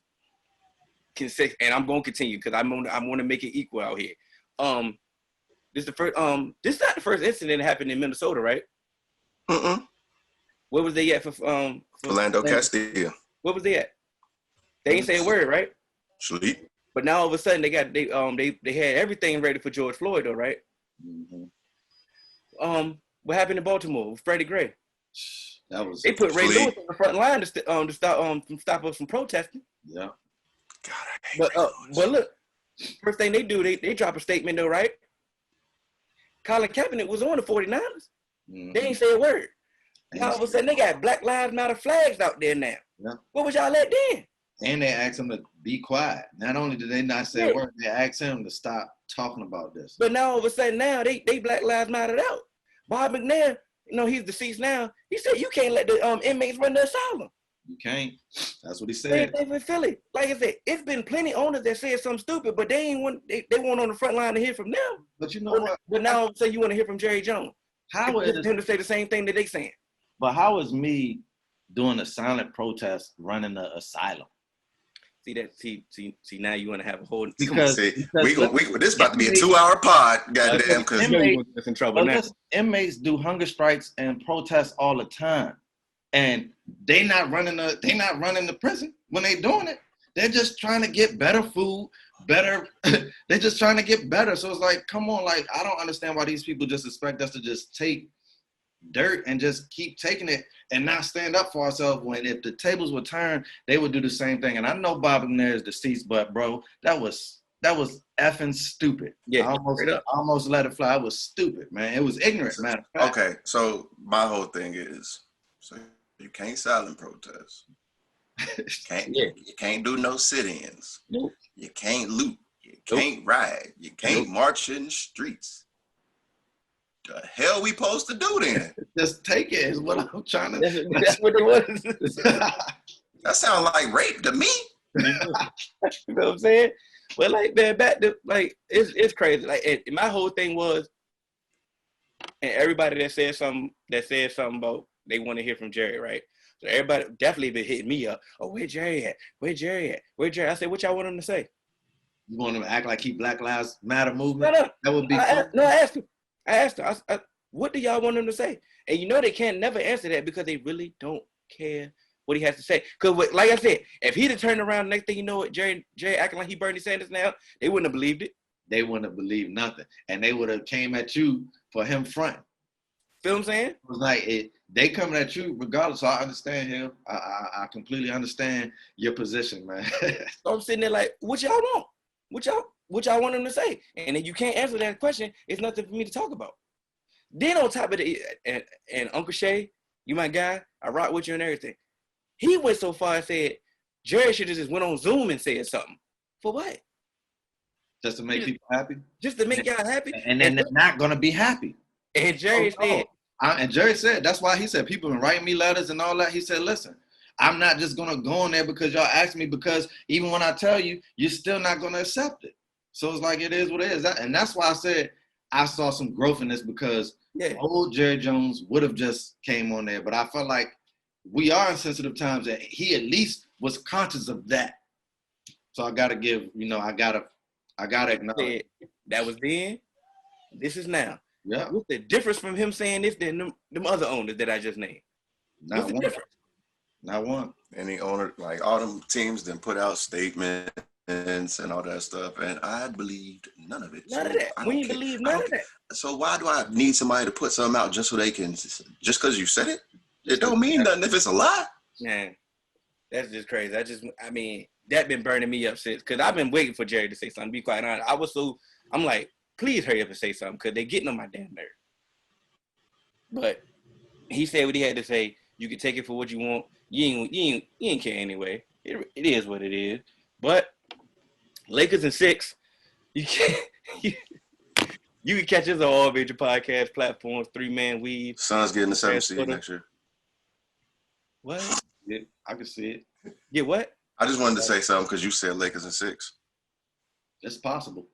And I'm gonna continue because I want to make it equal out here. This is not the first incident that happened in Minnesota, right? Where was they at for Orlando Castillo? Where was they at? They ain't say a word, right? Sleep. But now all of a sudden they had everything ready for George Floyd, though, right? What happened in Baltimore with Freddie Gray? They put Ray Lewis on the front line to stop us from protesting. Yeah. God, but look, first thing they do, they drop a statement though, right? Colin Kaepernick was on the 49ers. They ain't say a word. Now all of a sudden they got Black Lives Matter flags out there now. Yeah. What was y'all at then? And they asked him to be quiet. Not only did they not say a word, they asked him to stop talking about this. But now all of a sudden now they Black Lives Matter out. Bob McNair, he's deceased now. He said you can't let the inmates run the asylum. You can't. That's what he said. Same thing with Philly. Like I said, it's been plenty owners that said something stupid, but they weren't on the front line to hear from them. But you know what? But now say you want to hear from Jerry Jones. How is him to say the same thing that they saying? But how is me doing a silent protest running the asylum? See now you want to have a whole because this is about to be a 2-hour pod, goddamn. Because in trouble now. Inmates do hunger strikes and protests all the time, and they not running the prison when they doing it. They're just trying to get better food, better. They're just trying to get better. So it's like, come on, like I don't understand why these people just expect us to just take dirt and just keep taking it and not stand up for ourselves, when if the tables were turned, they would do the same thing. And I know Bob McNair is deceased, but bro, that was effing stupid. Yeah, I almost let it fly. It was stupid, man. It was ignorant, man. Okay, so my whole thing is, so you can't silent protest. You can't do no sit-ins. Nope. You can't loot. You can't ride. You can't march in the streets. The hell we supposed to do then? Just take it is what I'm trying to. That's what it was. That sounds like rape to me. You know what I'm saying? But like, man, back to like, it's crazy. Like, my whole thing was, and everybody that said something about they want to hear from Jerry, right? So everybody definitely been hitting me up. Oh, where Jerry at? Where Jerry at? Where Jerry? I said, what y'all want him to say? You want him to act like he Black Lives Matter movement? No. That would be. I asked her, what do y'all want him to say? And they can't never answer that because they really don't care what he has to say. Because, like I said, if he'd have turned around, next thing you know, Jerry acting like he Bernie Sanders now, they wouldn't have believed it. They wouldn't have believed nothing. And they would have came at you for him front. Feel what I'm saying? It was like, they coming at you regardless. So I understand him. I completely understand your position, man. So I'm sitting there like, what y'all want? What y'all want him to say? And if you can't answer that question, it's nothing for me to talk about. Then on top of it, and Uncle Shay, you my guy, I rock with you and everything. He went so far and said, Jerry should have just went on Zoom and said something. For what? Just to make people happy? Just to make y'all happy? And then they're not going to be happy. And Jerry said. And Jerry said, that's why he said, people been writing me letters and all that. He said, listen, I'm not just going to go on there because y'all asked me, because even when I tell you, you're still not going to accept it. So it's like, it is what it is. And that's why I said I saw some growth in this, because old Jerry Jones would have just came on there. But I felt like we are in sensitive times that he at least was conscious of that. So I got to give, I got to acknowledge. That was then. This is now. Yeah. What's the difference from him saying this than them other owners that I just named? Not one. Difference? Not one. Any owner, like all them teams, then put out statements and all that stuff, and I believed none of it. None of that. We ain't believe none of that. So why do I need somebody to put something out just so they can, just because you said it? It don't mean nothing if it's a lie. Man, that's just crazy. I mean, that been burning me up since, because I've been waiting for Jerry to say something, to be quite honest. I'm like, please hurry up and say something, because they're getting on my damn nerve. But he said what he had to say. You can take it for what you want. You ain't care anyway. It is what it is. But Lakers in 6, you can catch us on all major podcast platforms. 3-Man Weave. Suns getting the 7th seed next year. What? Yeah, I can see it. Yeah, what? I just wanted to say something because you said Lakers in 6. It's possible.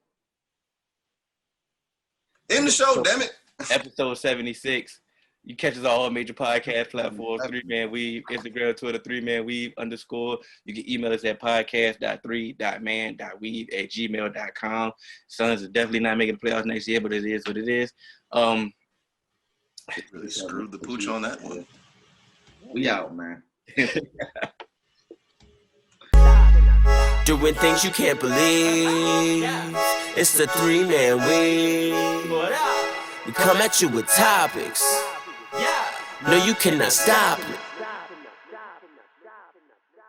In the show, damn it. Episode 76. You catch us on all major podcast platforms. 3-Man Weave, Instagram, Twitter, 3-Man Weave _. You can email us at podcast.3.man.weave@gmail.com. Suns are definitely not making the playoffs next year, but it is what it is. Really screwed the pooch on that one. We out, man. Doing things you can't believe. It's the 3-Man Weave. We come at you with topics. No, you cannot stop it.